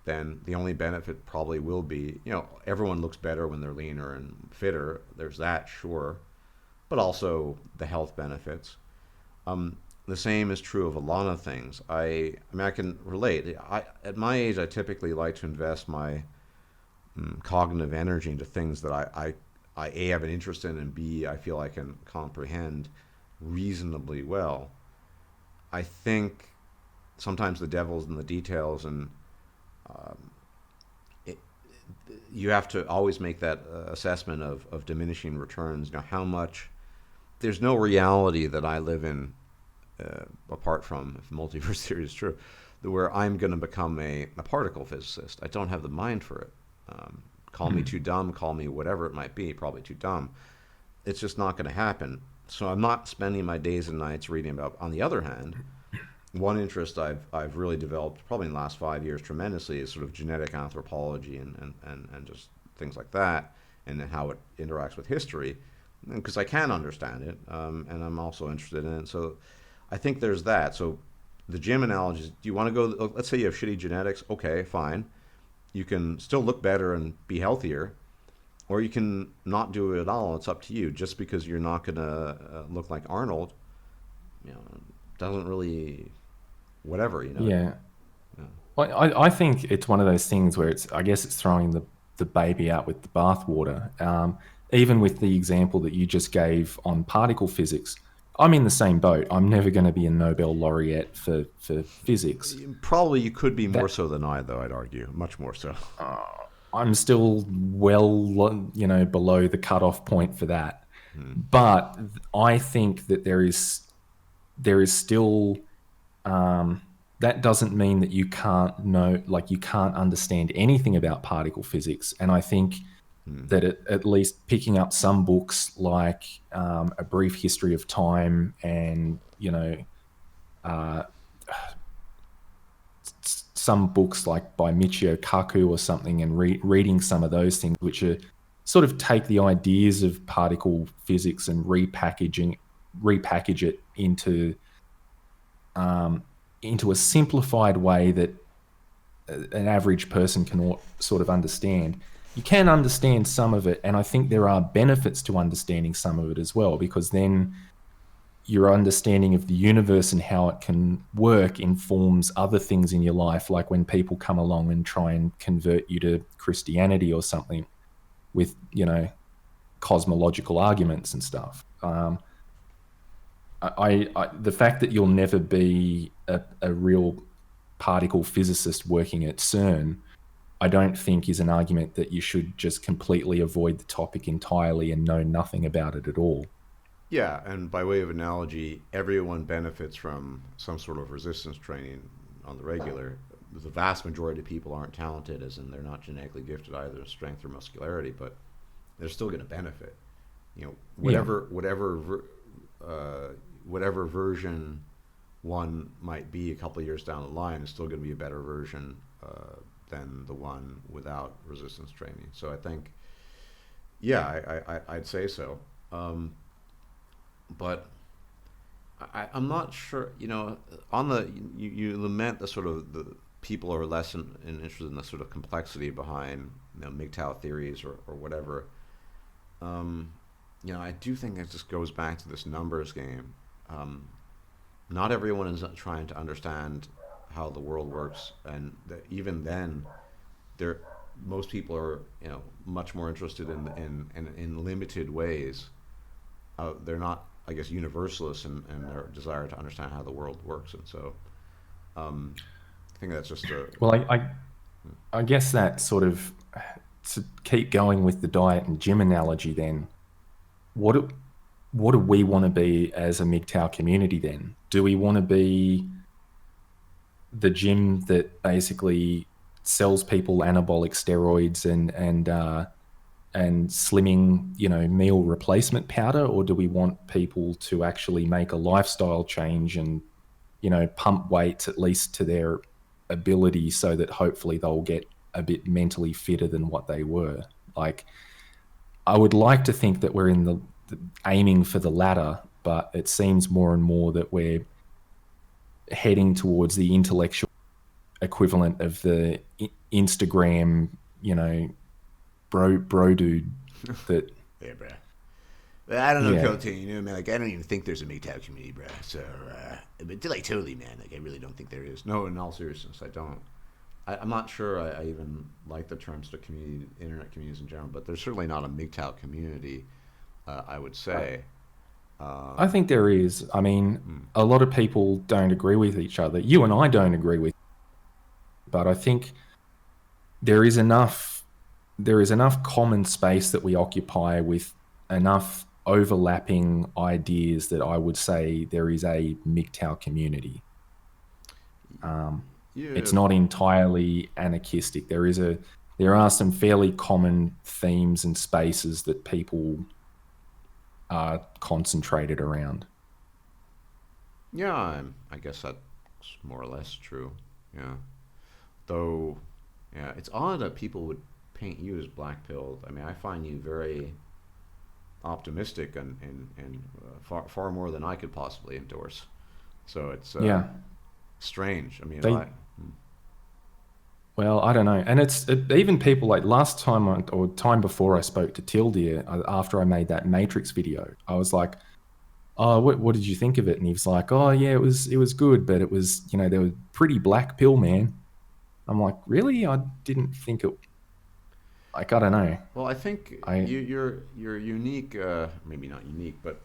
then the only benefit probably will be, everyone looks better when they're leaner and fitter. There's that, sure, but also the health benefits. The same is true of a lot of things. I mean, I can relate. At my age, I typically like to invest my cognitive energy into things that I A, have an interest in, and B, I feel I can comprehend reasonably well. I think sometimes the devil's in the details, and it, you have to always make that assessment of diminishing returns. How much, there's no reality that I live in, apart from if multiverse theory is true, where I'm going to become a particle physicist. I don't have the mind for it. Call me too dumb, call me whatever it might be, probably too dumb. It's just not going to happen. So I'm not spending my days and nights reading about. On the other hand, one interest I've really developed probably in the last 5 years tremendously is sort of genetic anthropology and just things like that, and how it interacts with history, because I can understand it, and I'm also interested in it. So I think there's that. So the gym analogies, do you want to go, let's say you have shitty genetics, okay, fine. You can still look better and be healthier, or you can not do it at all. It's up to you. Just because you're not going to look like Arnold, doesn't really, whatever, Yeah. Yeah. Well, I think it's one of those things where I guess it's throwing the baby out with the bathwater. Even with the example that you just gave on particle physics, I'm in the same boat. I'm never going to be a Nobel laureate for physics. Probably you could be more That so than I, though, I'd argue. Much more so. I'm still well, below the cutoff point for that. Hmm. But I think that there is still, that doesn't mean that you can't know, like you can't understand anything about particle physics. And I think Hmm. that at least picking up some books like A Brief History of Time and, uh, some books like by Michio Kaku or something, and reading some of those things, which are sort of take the ideas of particle physics and repackage it into a simplified way that an average person can sort of understand. You can understand some of it, and I think there are benefits to understanding some of it as well, because then your understanding of the universe and how it can work informs other things in your life, like when people come along and try and convert you to Christianity or something with, cosmological arguments and stuff. The fact that you'll never be a real particle physicist working at CERN, I don't think is an argument that you should just completely avoid the topic entirely and know nothing about it at all. Yeah, and by way of analogy, everyone benefits from some sort of resistance training on the regular. The vast majority of people aren't talented, as in they're not genetically gifted either in strength or muscularity, but they're still going to benefit. Yeah. Whatever version one might be a couple of years down the line is still going to be a better version than the one without resistance training. So I think, yeah, I'd say so. But I'm not sure. On the you lament the sort of the people are less interested in the sort of complexity behind MGTOW theories or whatever. I do think it just goes back to this numbers game. Not everyone is trying to understand how the world works, and even then, most people are much more interested in limited ways. They're not, I guess, universalists in their desire to understand how the world works, and so I think that's just a. Well, I guess that sort of, to keep going with the diet and gym analogy, then what do we want to be as a MGTOW community then? Do we want to be the gym that basically sells people anabolic steroids and slimming, meal replacement powder, or do we want people to actually make a lifestyle change and, pump weights at least to their ability so that hopefully they'll get a bit mentally fitter than what they were? Like, I would like to think that we're in the aiming for the latter, but it seems more and more that we're heading towards the intellectual equivalent of the Instagram, bro dude that. Yeah, bro. I don't know, Yeah. Colttaine, man, like, I don't even think there's a MGTOW community, bro. So, but like, totally, man, like, I really don't think there is. No, in all seriousness, I don't. I'm not sure I even like the terms to community, internet communities in general, but there's certainly not a MGTOW community, I would say. I think there is. I mean, a lot of people don't agree with each other. You and I don't agree with, but I think there is enough common space that we occupy with enough overlapping ideas that I would say there is a MGTOW community. It's not entirely anarchistic. There are some fairly common themes and spaces that people are concentrated around. Yeah, I guess that's more or less true. Yeah. Though, yeah, it's odd that people would paint you as black-pilled. I mean, I find you very optimistic and far more than I could possibly endorse. So it's strange. I mean, well, I don't know. And even people like last time or time before I spoke to Tilde after I made that Matrix video, I was like, oh, what did you think of it? And he was like, oh yeah, it was good, but it was, they were pretty black pill, man. I'm like, really? I didn't think it. Like, I don't know. Well, I think you're unique, maybe not unique, but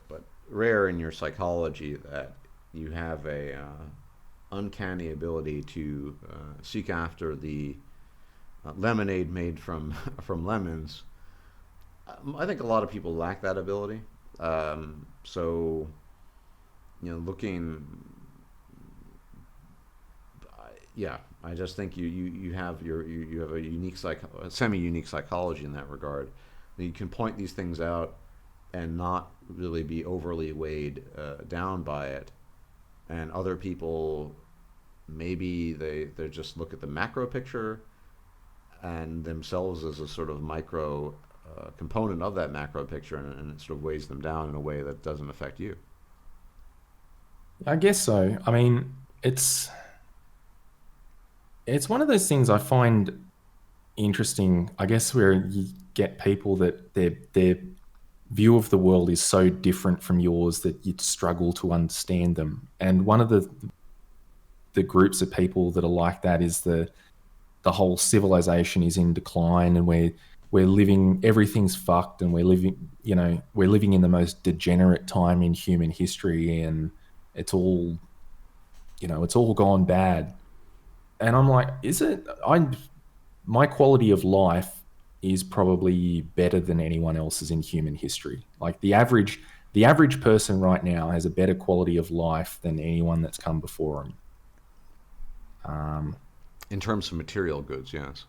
rare in your psychology, that you have a uncanny ability to seek after the lemonade made from from lemons. I think a lot of people lack that ability. So, looking, yeah, I just think you have you have a unique semi-unique psychology in that regard. You can point these things out and not really be overly weighed down by it. And other people, maybe they just look at the macro picture and themselves as a sort of micro component of that macro picture, and it sort of weighs them down in a way that doesn't affect you. I guess so. I mean, it's one of those things I find interesting, I guess, where you get people that their view of the world is so different from yours that you'd struggle to understand them. And one of the groups of people that are like that is the whole civilization is in decline, and we're living, everything's fucked, and we're living in the most degenerate time in human history, and it's all gone bad. And I'm like, my quality of life is probably better than anyone else's in human history. Like the average person right now has a better quality of life than anyone that's come before them. In terms of material goods, yes.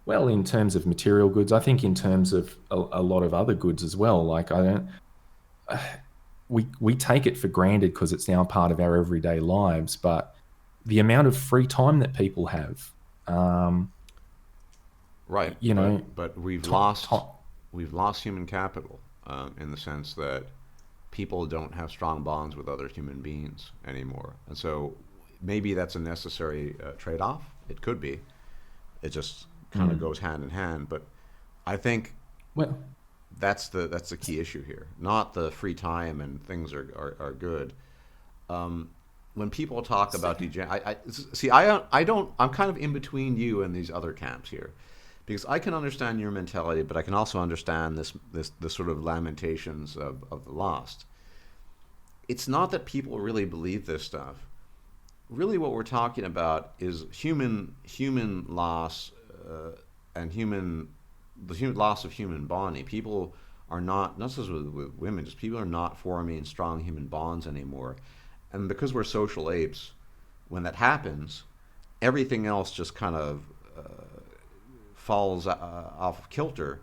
Well, in terms of material goods, I think in terms of a lot of other goods as well. Like we take it for granted because it's now part of our everyday lives, but the amount of free time that people have, right? But we've lost human capital in the sense that people don't have strong bonds with other human beings anymore, and so maybe that's a necessary trade-off. It could be. It just kind of goes hand in hand, but I think that's the key issue here. Not the free time and things are good. When people talk about I'm kind of in between you and these other camps here, because I can understand your mentality, but I can also understand this sort of lamentations of the lost. It's not that people really believe this stuff. Really, what we're talking about is human loss and the human loss of human bonding. People are not just with women, just people are not forming strong human bonds anymore. And because we're social apes, when that happens, everything else just kind of falls off of kilter,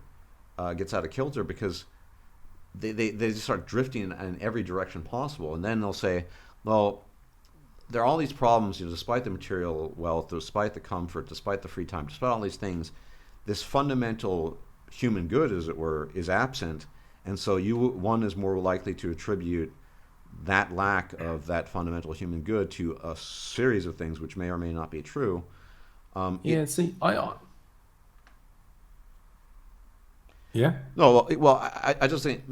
gets out of kilter because they just start drifting in every direction possible, and then they'll say, well, there are all these problems, despite the material wealth, despite the comfort, despite the free time, despite all these things, this fundamental human good, as it were, is absent, and so one is more likely to attribute that lack of that fundamental human good to a series of things which may or may not be true. Yeah. No, well, I just think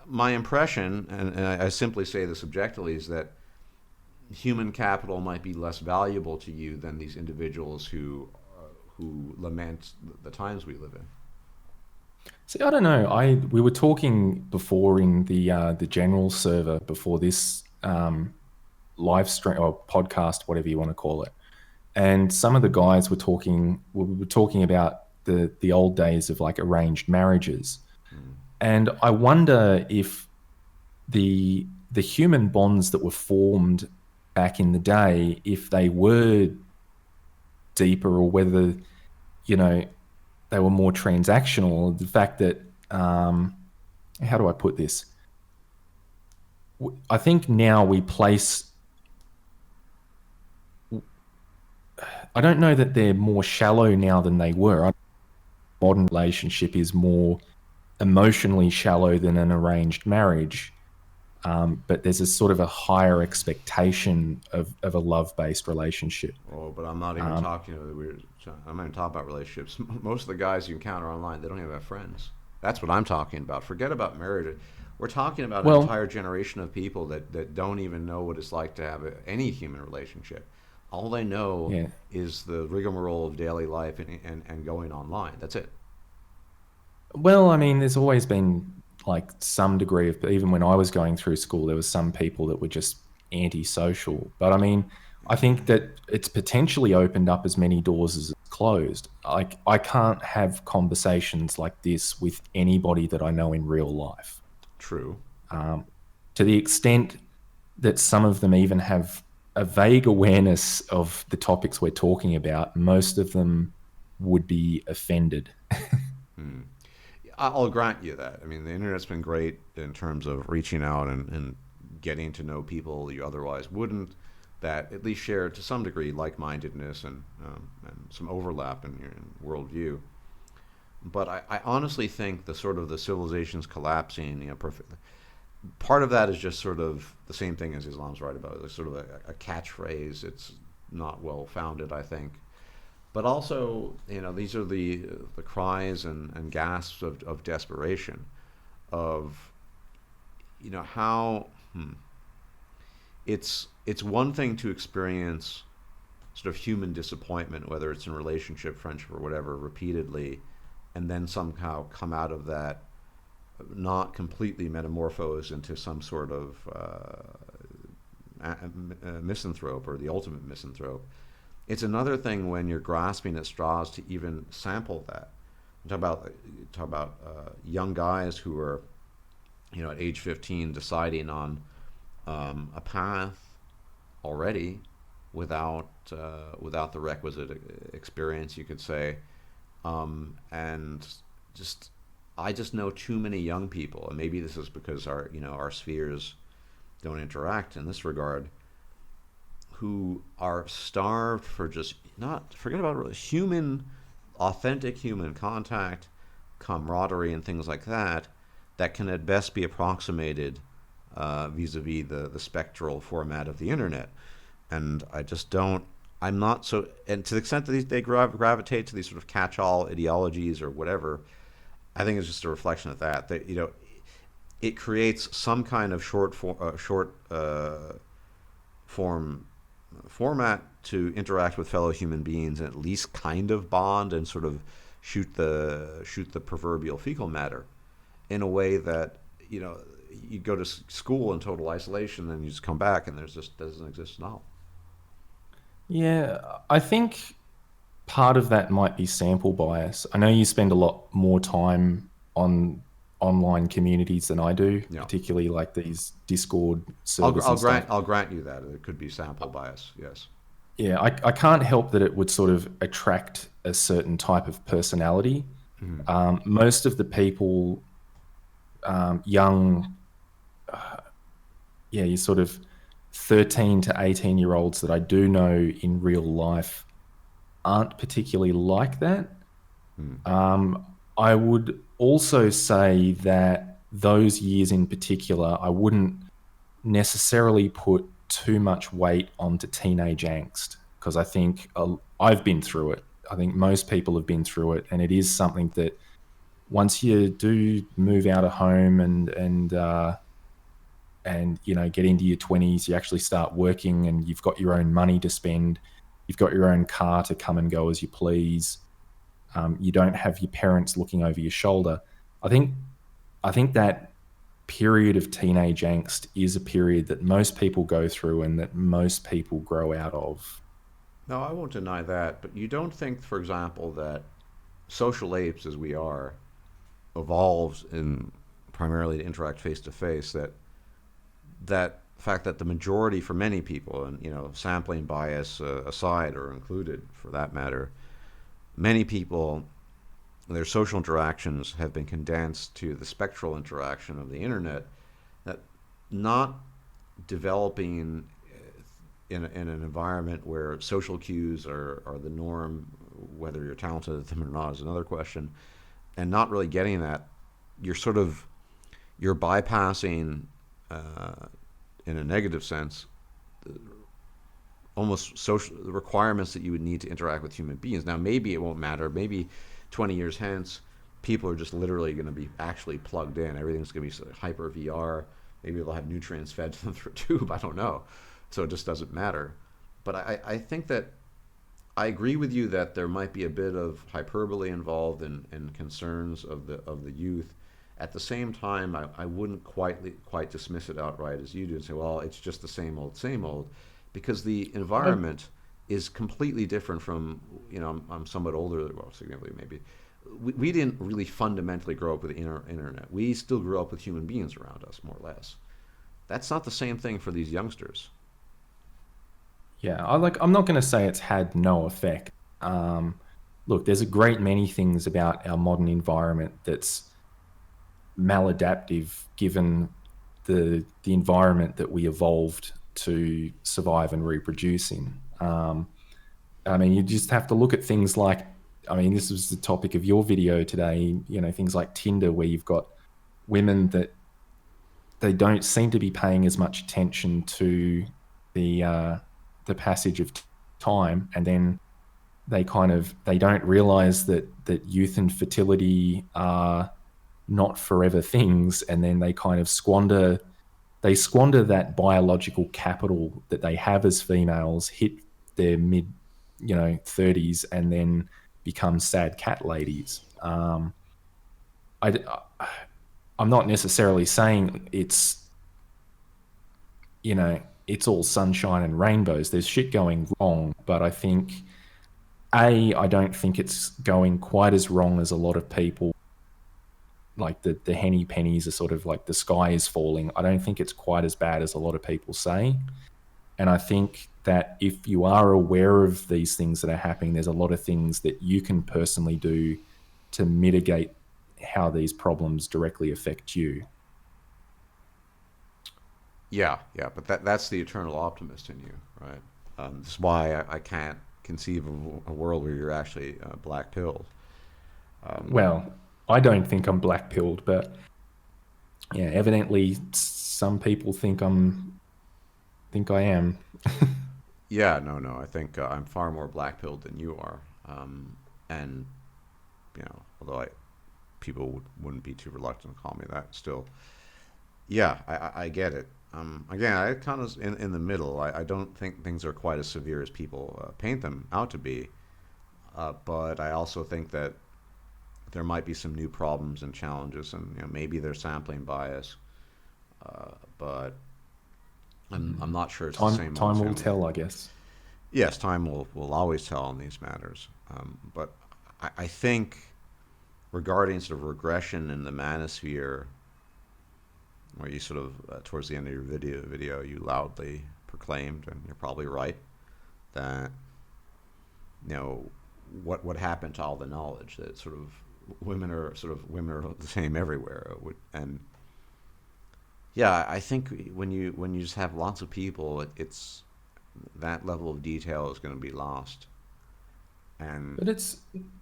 my impression, and I simply say this objectively, is that human capital might be less valuable to you than these individuals who lament the times we live in. See, I don't know. We were talking before in the general server before this live stream or podcast, whatever you want to call it, and some of the guys were talking. We were talking about the old days of like arranged marriages, and I wonder if the human bonds that were formed back in the day, if they were deeper, or whether they were more transactional. The fact that how do I put this? I think now we place. I don't know that they're more shallow now than they were. Modern relationship is more emotionally shallow than an arranged marriage, but there's a sort of a higher expectation of a love-based relationship. Oh, but I'm not even talking. I'm not even talking about relationships. Most of the guys you encounter online, they don't even have friends. That's what I'm talking about. Forget about marriage. We're talking about an entire generation of people that don't even know what it's like to have any human relationship. All they know is the rigmarole of daily life and going online. That's it. Well, I mean, there's always been like some degree of, even when I was going through school, there was some people that were just antisocial. But I mean, I think that it's potentially opened up as many doors as it's closed. Like, I can't have conversations like this with anybody that I know in real life. True. To the extent that some of them even have a vague awareness of the topics we're talking about, most of them would be offended. I'll grant you that. I mean, the internet's been great in terms of reaching out and getting to know people you otherwise wouldn't, that at least share to some degree like-mindedness and some overlap in your worldview. But I honestly think the sort of the civilization's collapsing, perfectly. Part of that is just sort of the same thing as Islam's right about. It's sort of a catchphrase. It's not well founded, I think. But also, these are the cries and gasps of desperation, of how it's one thing to experience sort of human disappointment, whether it's in relationship, friendship, or whatever, repeatedly, and then somehow come out of that not completely metamorphosed into some sort of misanthrope or the ultimate misanthrope. It's another thing when you're grasping at straws to even sample that. Talk about young guys who are, at age 15 deciding on a path already without the requisite experience, you could say, and I just know too many young people, and maybe this is because our spheres don't interact in this regard, who are starved for just forget about really authentic human contact, camaraderie, and things like that can at best be approximated vis-a-vis the spectral format of the internet. And I'm not so, and to the extent that they gravitate to these sort of catch-all ideologies or whatever, I think it's just a reflection of that it creates some kind of short form format to interact with fellow human beings and at least kind of bond and sort of shoot the proverbial fecal matter in a way that you go to school in total isolation and you just come back and there's just doesn't exist at all. Yeah, I think part of that might be sample bias. I know you spend a lot more time on online communities than I do, particularly like these Discord servers. I'll grant you that it could be sample bias. Yes. Yeah, I can't help that it would sort of attract a certain type of personality. Most of the people, young, you sort of 13 to 18-year-olds that I do know in real life aren't particularly like that. I would also say that those years in particular, I wouldn't necessarily put too much weight onto teenage angst, because I think I've been through it. I think most people have been through it, and it is something that once you do move out of home and you know, get into your 20s, you actually start working and you've got your own money to spend, you've got your own car to come and go as you please. You don't have your parents looking over your shoulder. I think that period of teenage angst is a period that most people go through and that most people grow out of. No, I won't deny that, but you don't think, for example, that social apes as we are evolved in primarily to interact face to face, that fact that the majority for many people, and you know, sampling bias aside or included for that matter, many people, their social interactions have been condensed to the spectral interaction of the internet, that not developing in an environment where social cues are the norm, whether you're talented at them or not is another question, and not really getting that, you're bypassing, in a negative sense, almost social the requirements that you would need to interact with human beings. Now, maybe it won't matter. Maybe 20 years hence, people are just literally going to be actually plugged in. Everything's going to be sort of hyper VR. Maybe they'll have nutrients fed to them through a tube. I don't know. So it just doesn't matter. But I think that I agree with you that there might be a bit of hyperbole involved in concerns of the youth. At the same time, I wouldn't quite dismiss it outright as you do and say, well, it's just the same old, because the environment is completely different from, you know, I'm somewhat older, well, significantly maybe. We didn't really fundamentally grow up with the internet. We still grew up with human beings around us, more or less. That's not the same thing for these youngsters. Yeah, I'm not going to say it's had no effect. Look, there's a great many things about our modern environment that's maladaptive given the environment that we evolved to survive and reproduce in. I mean, you just have to look at things like, I mean, this was the topic of your video today, you know, things like Tinder, where you've got women that they don't seem to be paying as much attention to the passage of time, and then they don't realize that youth and fertility are not forever things, and then they kind of squander that biological capital that they have as females, hit their mid 30s, and then become sad cat ladies. I'm not necessarily saying it's all sunshine and rainbows. There's shit going wrong, but I think I don't think it's going quite as wrong as a lot of people, like the henny pennies are sort of like the sky is falling. I don't think it's quite as bad as a lot of people say. And I think that if you are aware of these things that are happening, there's a lot of things that you can personally do to mitigate how these problems directly affect you. Yeah, but that's the eternal optimist in you, right? This is why I can't conceive of a world where you're actually black-pilled. Well, I don't think I'm black-pilled, but yeah, evidently some people think I am. Yeah, no. I think I'm far more black-pilled than you are, and although people wouldn't be too reluctant to call me that, still, yeah, I get it. Again, I kind of in the middle. I don't think things are quite as severe as people paint them out to be, but I also think that there might be some new problems and challenges, and maybe there's sampling bias, but I'm not sure it's the same. Time will tell, I guess. Yes, time will always tell on these matters. But I think regarding sort of regression in the manosphere, where you sort of towards the end of your video you loudly proclaimed, and you're probably right, that what happened to all the knowledge that sort of women are the same everywhere. And yeah, I think when you just have lots of people, it's that level of detail is going to be lost. And But it's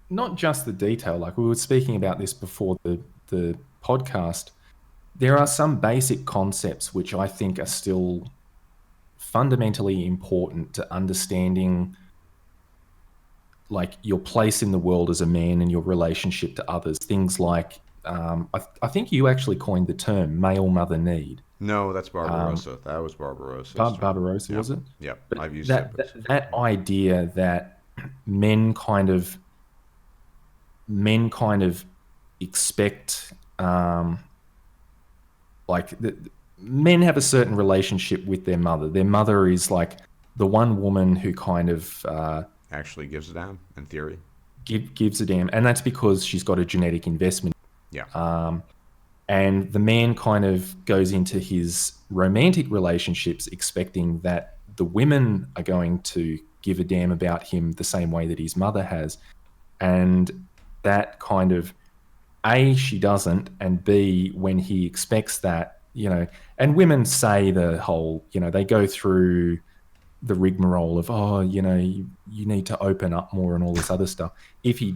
not just the detail. Like we were speaking about this before the podcast. There are some basic concepts which I think are still fundamentally important to understanding, like your place in the world as a man and your relationship to others. Things like, I think you actually coined the term male mother need. no, that's Um, Barbarossa. That was Barbarossa's term. Barbarossa, Yep, was it? yep. But I've used it, that, but that that idea that men kind of men kind of expect, like men have a certain relationship with their mother. Their mother is like the one woman who kind of actually gives a damn in theory. gives a damn, and that's because she's got a genetic investment. Yeah, And the man kind of goes into his romantic relationships expecting that the women are going to give a damn about him the same way that his mother has. And that kind of, A, she doesn't, and B, when he expects that, and women say the whole, they go through the rigmarole of, oh, you need to open up more and all this other stuff. If he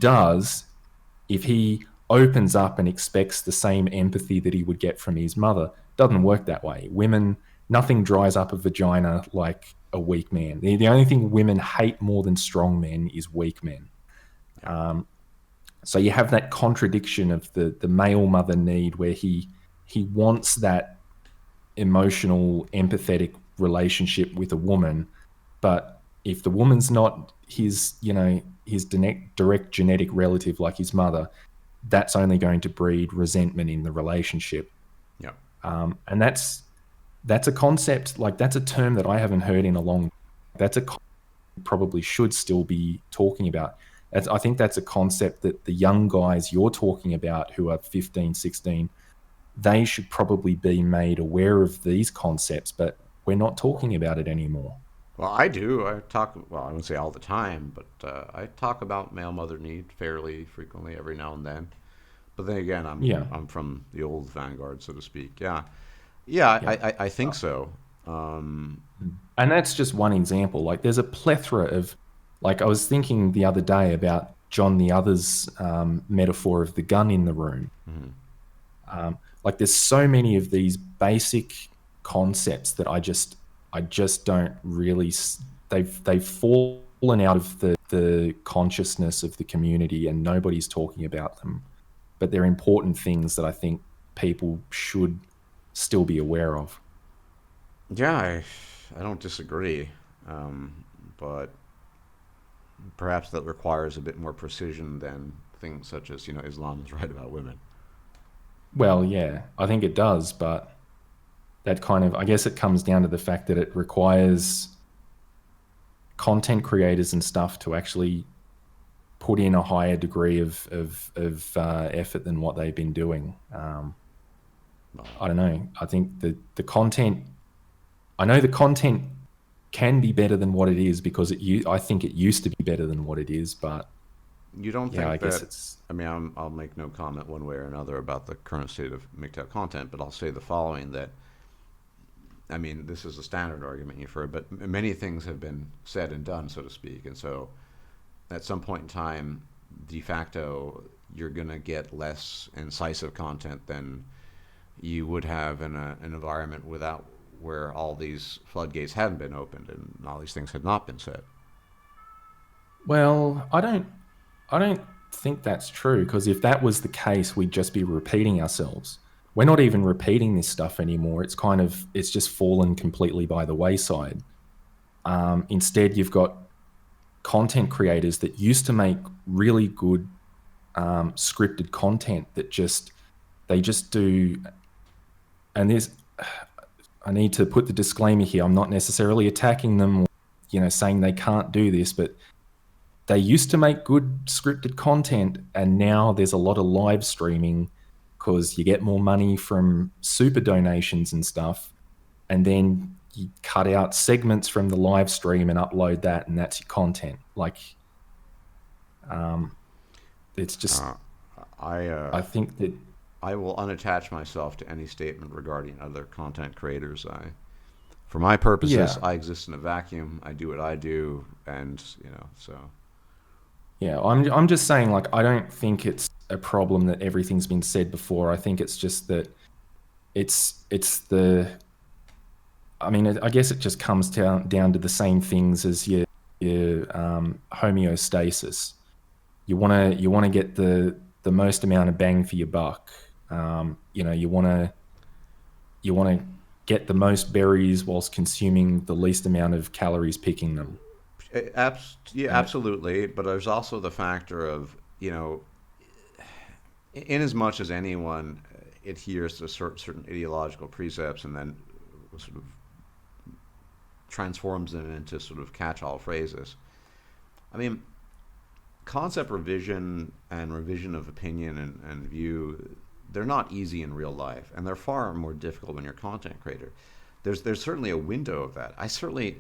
opens up and expects the same empathy that he would get from his mother, doesn't work that way. Women, nothing dries up a vagina like a weak man. The only thing women hate more than strong men is weak men. yeah, So you have that contradiction of the male mother need, where he wants that emotional, empathetic relationship with a woman, but if the woman's not his, his direct genetic relative like his mother, that's only going to breed resentment in the relationship. yeah. And that's a concept, like that's a term that I haven't heard in a long. That's a concept we probably should still be talking about. I think that's a concept that the young guys you're talking about who are 15, 16, they should probably be made aware of these concepts, but we're not talking about it anymore. Well, I do. I talk. Well, I wouldn't say all the time, but I talk about male mother need fairly frequently, every now and then. But then again, Yeah, I'm from the old vanguard, so to speak. Yeah, yeah. yeah. I think so. Um, And that's just one example. Like there's a plethora of, like I was thinking the other day about John the Other's metaphor of the gun in the room. mhm. Like there's so many of these basic concepts that I just don't really. They've fallen out of the consciousness of the community, and nobody's talking about them. But they're important things that I think people should still be aware of. Yeah, I don't disagree, um, but perhaps that requires a bit more precision than things such as Islam is right about women. Well, yeah, I think it does, but that kind of, I guess it comes down to the fact that it requires content creators and stuff to actually put in a higher degree of effort than what they've been doing. I don't know. I think the content, I know the content can be better than what it is because I think it used to be better than what it is, but You don't yeah, I think guess that? it's, I mean, I'll make no comment one way or another about the current state of MGTOW content, but I'll say the following: that I mean, this is a standard argument you've heard, but many things have been said and done, so to speak, and so at some point in time, de facto, you're going to get less incisive content than you would have in an environment without where all these floodgates hadn't been opened and all these things had not been said. well, I don't think that's true, because if that was the case, we'd just be repeating ourselves. We're not even repeating this stuff anymore. It's just fallen completely by the wayside. Instead, you've got content creators that used to make really good scripted content that they just do. And I need to put the disclaimer here. I'm not necessarily attacking them or saying they can't do this, but they used to make good scripted content, and now there's a lot of live streaming because you get more money from super donations and stuff, and then you cut out segments from the live stream and upload that, and that's your content. Like, it's just Uh, I I think that I will unattach myself to any statement regarding other content creators. For my purposes, yeah, I exist in a vacuum. I do what I do, and so yeah, I'm just saying, like, I don't think it's a problem that everything's been said before. I think it's just that it's the I mean, I guess it just comes down to the same things as your homeostasis. You want to get the most amount of bang for your buck. You want to get the most berries whilst consuming the least amount of calories picking them. yeah, And absolutely. But there's also the factor of in as much as anyone adheres to certain ideological precepts and then sort of transforms them into sort of catch-all phrases. I mean, concept revision and revision of opinion and view, they're not easy in real life, and they're far more difficult when you're a content creator. There's certainly a window of that. I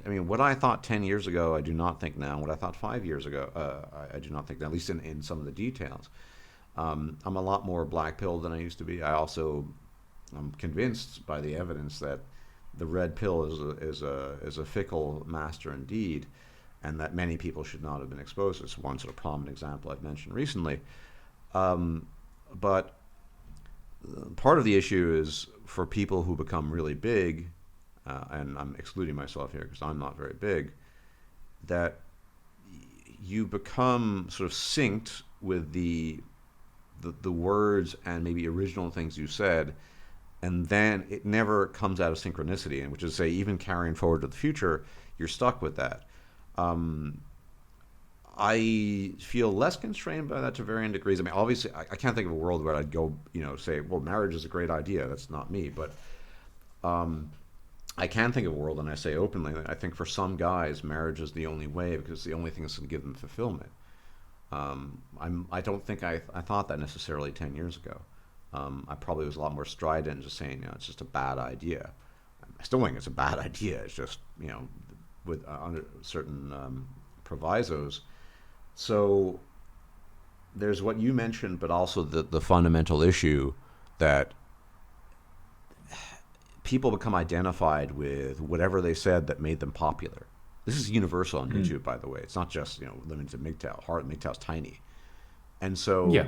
mean, what I thought 10 years ago, I do not think now. What I thought 5 years ago, I do not think now, at least in some of the details. I'm a lot more black pilled than I used to be. I'm convinced by the evidence that the red pill is a fickle master indeed, and that many people should not have been exposed. It's one sort of prominent example I've mentioned recently. But part of the issue is for people who become really big, and I'm excluding myself here because I'm not very big, that you become sort of synced with the words and maybe original things you said, and then it never comes out of synchronicity, and which is to say, even carrying forward to the future, you're stuck with that. Um, I feel less constrained by that to varying degrees. I mean, obviously, I can't think of a world where I'd go, say, well, marriage is a great idea. That's not me, but um, I can think of a world, and I say openly, I think for some guys, marriage is the only way because it's the only thing that's going to give them fulfillment. I don't think I thought that necessarily 10 years ago. I probably was a lot more strident, just saying, it's just a bad idea. I still think it's a bad idea. It's just, with under certain provisos. So there's what you mentioned, but also the fundamental issue that people become identified with whatever they said that made them popular. This is universal on mm, YouTube, by the way. It's not just limited to MGTOW. MGTOW's tiny, and so yeah,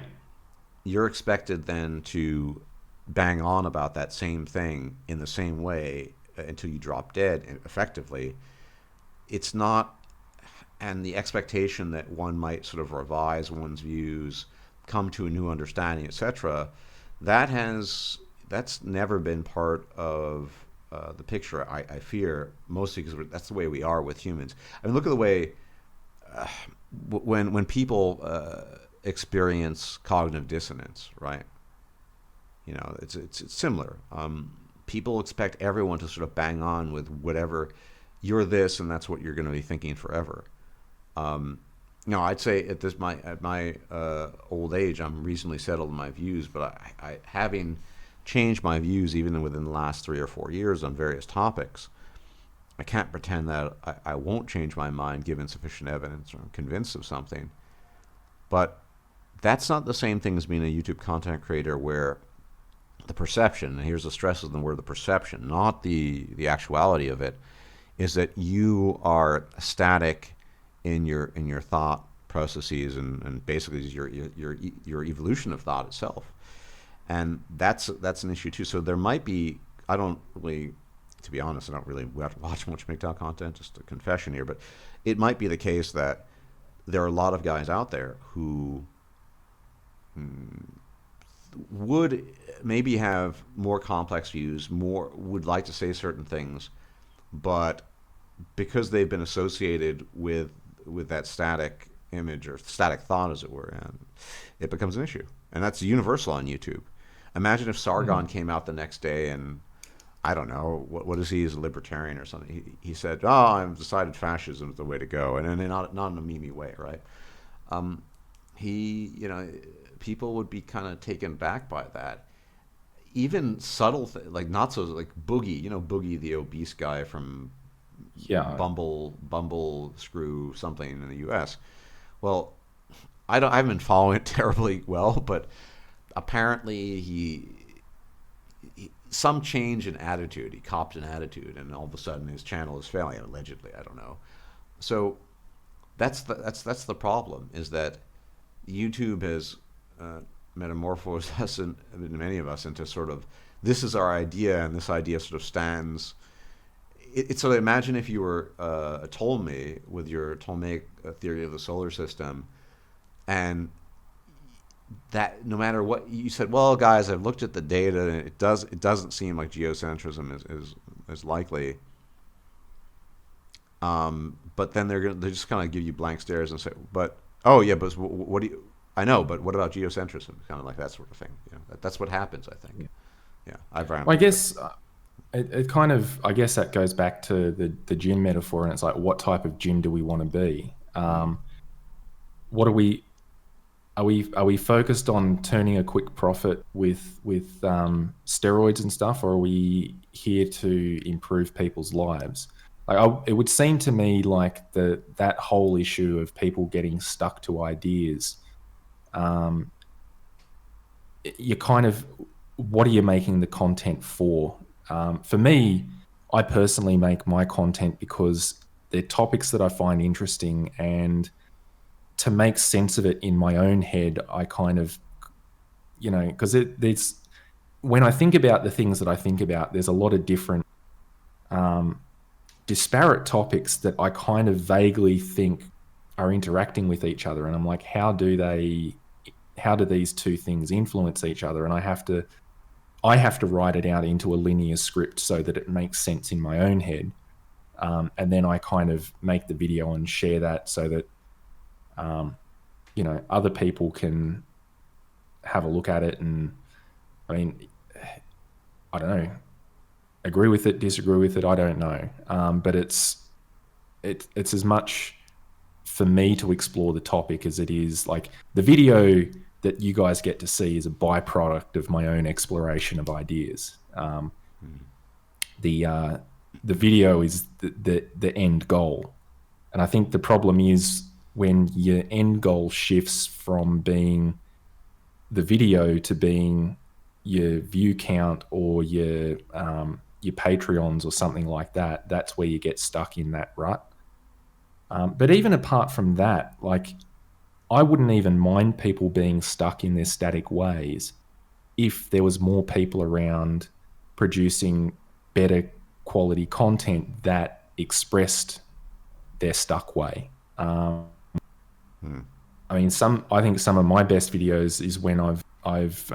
you're expected then to bang on about that same thing in the same way until you drop dead. Effectively, it's not, and the expectation that one might sort of revise one's views, come to a new understanding, etc. That's never been part of the picture. I fear mostly because that's the way we are with humans. I mean, look at the way uh, when people experience cognitive dissonance, right? It's similar. People expect everyone to sort of bang on with whatever you're this, and that's what you're going to be thinking forever. No, I'd say at my old age, I'm reasonably settled in my views, but I having changed my views even within the last 3 or 4 years on various topics, I can't pretend that I won't change my mind given sufficient evidence or I'm convinced of something. But that's not the same thing as being a YouTube content creator where the perception, and here's the stress of the word, the perception, not the actuality of it, is that you are static in your thought processes and basically your evolution of thought itself, and that's an issue too. So there might be, I don't really, to be honest, I don't really watch much MGTOW content, just a confession here, but it might be the case that there are a lot of guys out there who would maybe have more complex views, more would like to say certain things, but because they've been associated with that static image or static thought, as it were, and it becomes an issue. And that's universal on YouTube. Imagine if Sargon mm, came out the next day and I don't know what is he as a libertarian or something. He said, "Oh, I've decided fascism is the way to go," and then not in a memey way, right? Um, he, people would be kind of taken back by that. Even subtle like not so like Boogie, Boogie the obese guy from yeah, Bumble Screw something in the U.S. Well, I haven't been following it terribly well, but apparently some change in attitude. He copped an attitude, and all of a sudden his channel is failing. Allegedly, I don't know. So that's the problem, is that YouTube has metamorphosed us, and many of us, into sort of, this is our idea, and this idea sort of stands. It's so, imagine if you were a Ptolemy with your Ptolemaic theory of the solar system, and that no matter what you said, well, guys, I've looked at the data, and it doesn't seem like geocentrism is likely. But then they're just kind of give you blank stares and say, but oh yeah, but what do you? I know, but what about geocentrism? Kind of like that sort of thing. That's what happens, I think. Yeah, I've Well, I guess it kind of, I guess that goes back to the gym metaphor, and it's like, what type of gym do we want to be? What are we focused on turning a quick profit with steroids and stuff, or are we here to improve people's lives? Like, it would seem to me like that whole issue of people getting stuck to ideas, you kind of, what are you making the content for? For me, I personally make my content because they're topics that I find interesting, and to make sense of it in my own head, I kind of, because there's, when I think about the things that I think about, there's a lot of different disparate topics that I kind of vaguely think are interacting with each other, and I'm like, how do these two things influence each other? And I have to write it out into a linear script so that it makes sense in my own head, and then I kind of make the video and share that so that other people can have a look at it. And I mean, I don't know, agree with it, disagree with it, I don't know, but it's as much for me to explore the topic as it is, like, the video that you guys get to see is a byproduct of my own exploration of ideas. The video is the end goal, and I think the problem is when your end goal shifts from being the video to being your view count or your Patreons or something like that. That's where you get stuck in that rut. But even apart from that, like, I wouldn't even mind people being stuck in their static ways if there was more people around producing better quality content that expressed their stuck way. I mean, I think some of my best videos is when I've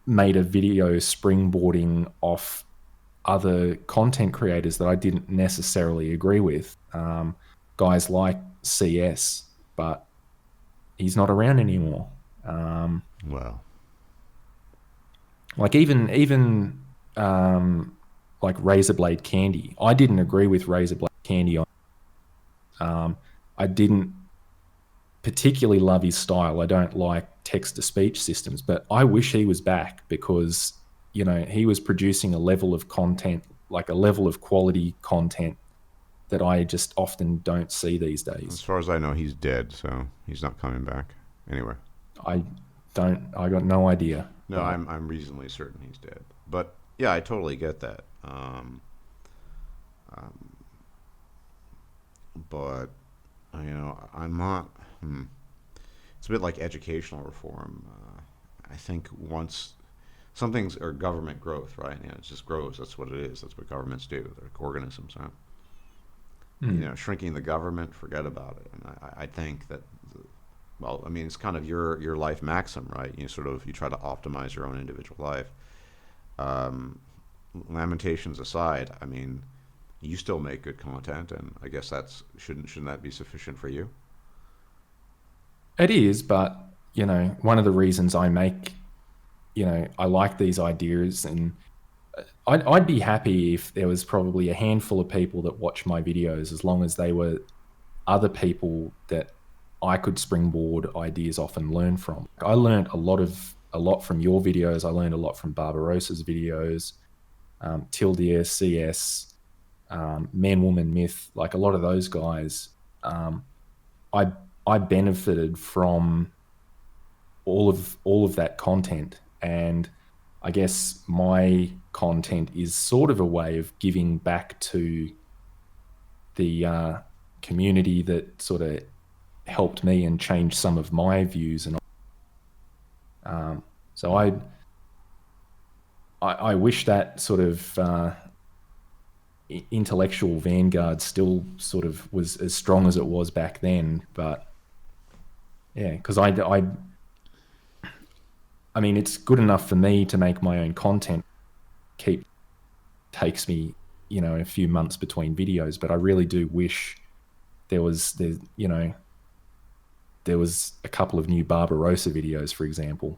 made a video springboarding off other content creators that I didn't necessarily agree with. Guys like CS, but he's not around anymore. Well, like even like Razorblade Candy, I didn't agree with Razorblade Candy on. I didn't particularly love his style. I don't like text-to-speech systems, but I wish he was back, because he was producing a level of content, like a level of quality content, that I just often don't see these days. As far as I know, he's dead, so he's not coming back anywhere. I got no idea. No, I'm reasonably certain he's dead. But yeah, I totally get that. But I'm not. It's a bit like educational reform. I think once some things are government growth, right? It just grows. That's what it is. That's what governments do. They're like organisms, right? Shrinking the government, forget about it. And I think that, it's kind of your life maxim, right? You try to optimize your own individual life. Lamentations aside, you still make good content, and I guess shouldn't that be sufficient for you? It is, but one of the reasons I make, I like these ideas, and I'd be happy if there was probably a handful of people that watch my videos, as long as they were other people that I could springboard ideas off and learn from. I learned a lot from your videos. I learned a lot from Barbarossa's videos, Tildia, CS, Man, Woman, Myth. Like, a lot of those guys, I benefited from all of that content. And I guess my content is sort of a way of giving back to the community that sort of helped me and changed some of my views. And so I wish that sort of intellectual vanguard still sort of was as strong as it was back then. But yeah, because I mean, it's good enough for me to make my own content. Takes me, you know, a few months between videos, but I really do wish there was a couple of new Barbarossa videos, for example,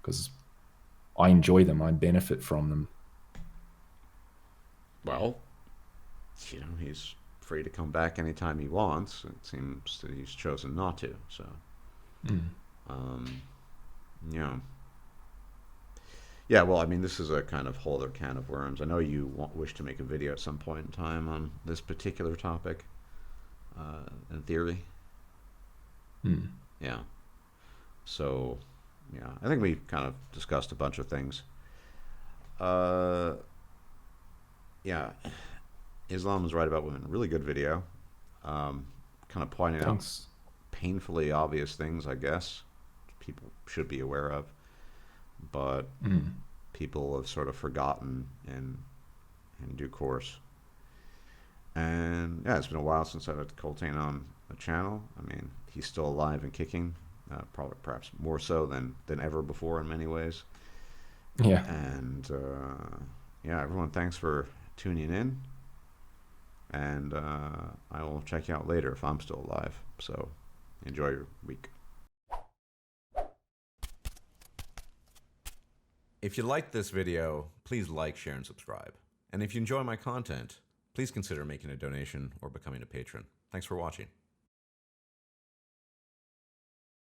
because I enjoy them. I benefit from them. Well, you know, he's free to come back anytime he wants. It seems that he's chosen not to. So, yeah. Yeah, well, I mean, this is a kind of whole other can of worms. I know you wish to make a video at some point in time on this particular topic, in theory. Yeah. So, yeah, I think we kind of discussed a bunch of things. Yeah, Islam is right about women. Really good video. Kind of pointing out painfully obvious things, I guess, people should be aware of. But people have sort of forgotten in due course. And yeah, it's been a while since I had Colttaine on the channel. I mean, he's still alive and kicking, probably perhaps more so than ever before in many ways. Yeah. And yeah, everyone, thanks for tuning in. And I will check you out later if I'm still alive. So enjoy your week. If you liked this video, please like, share, and subscribe. And if you enjoy my content, please consider making a donation or becoming a patron. Thanks for watching.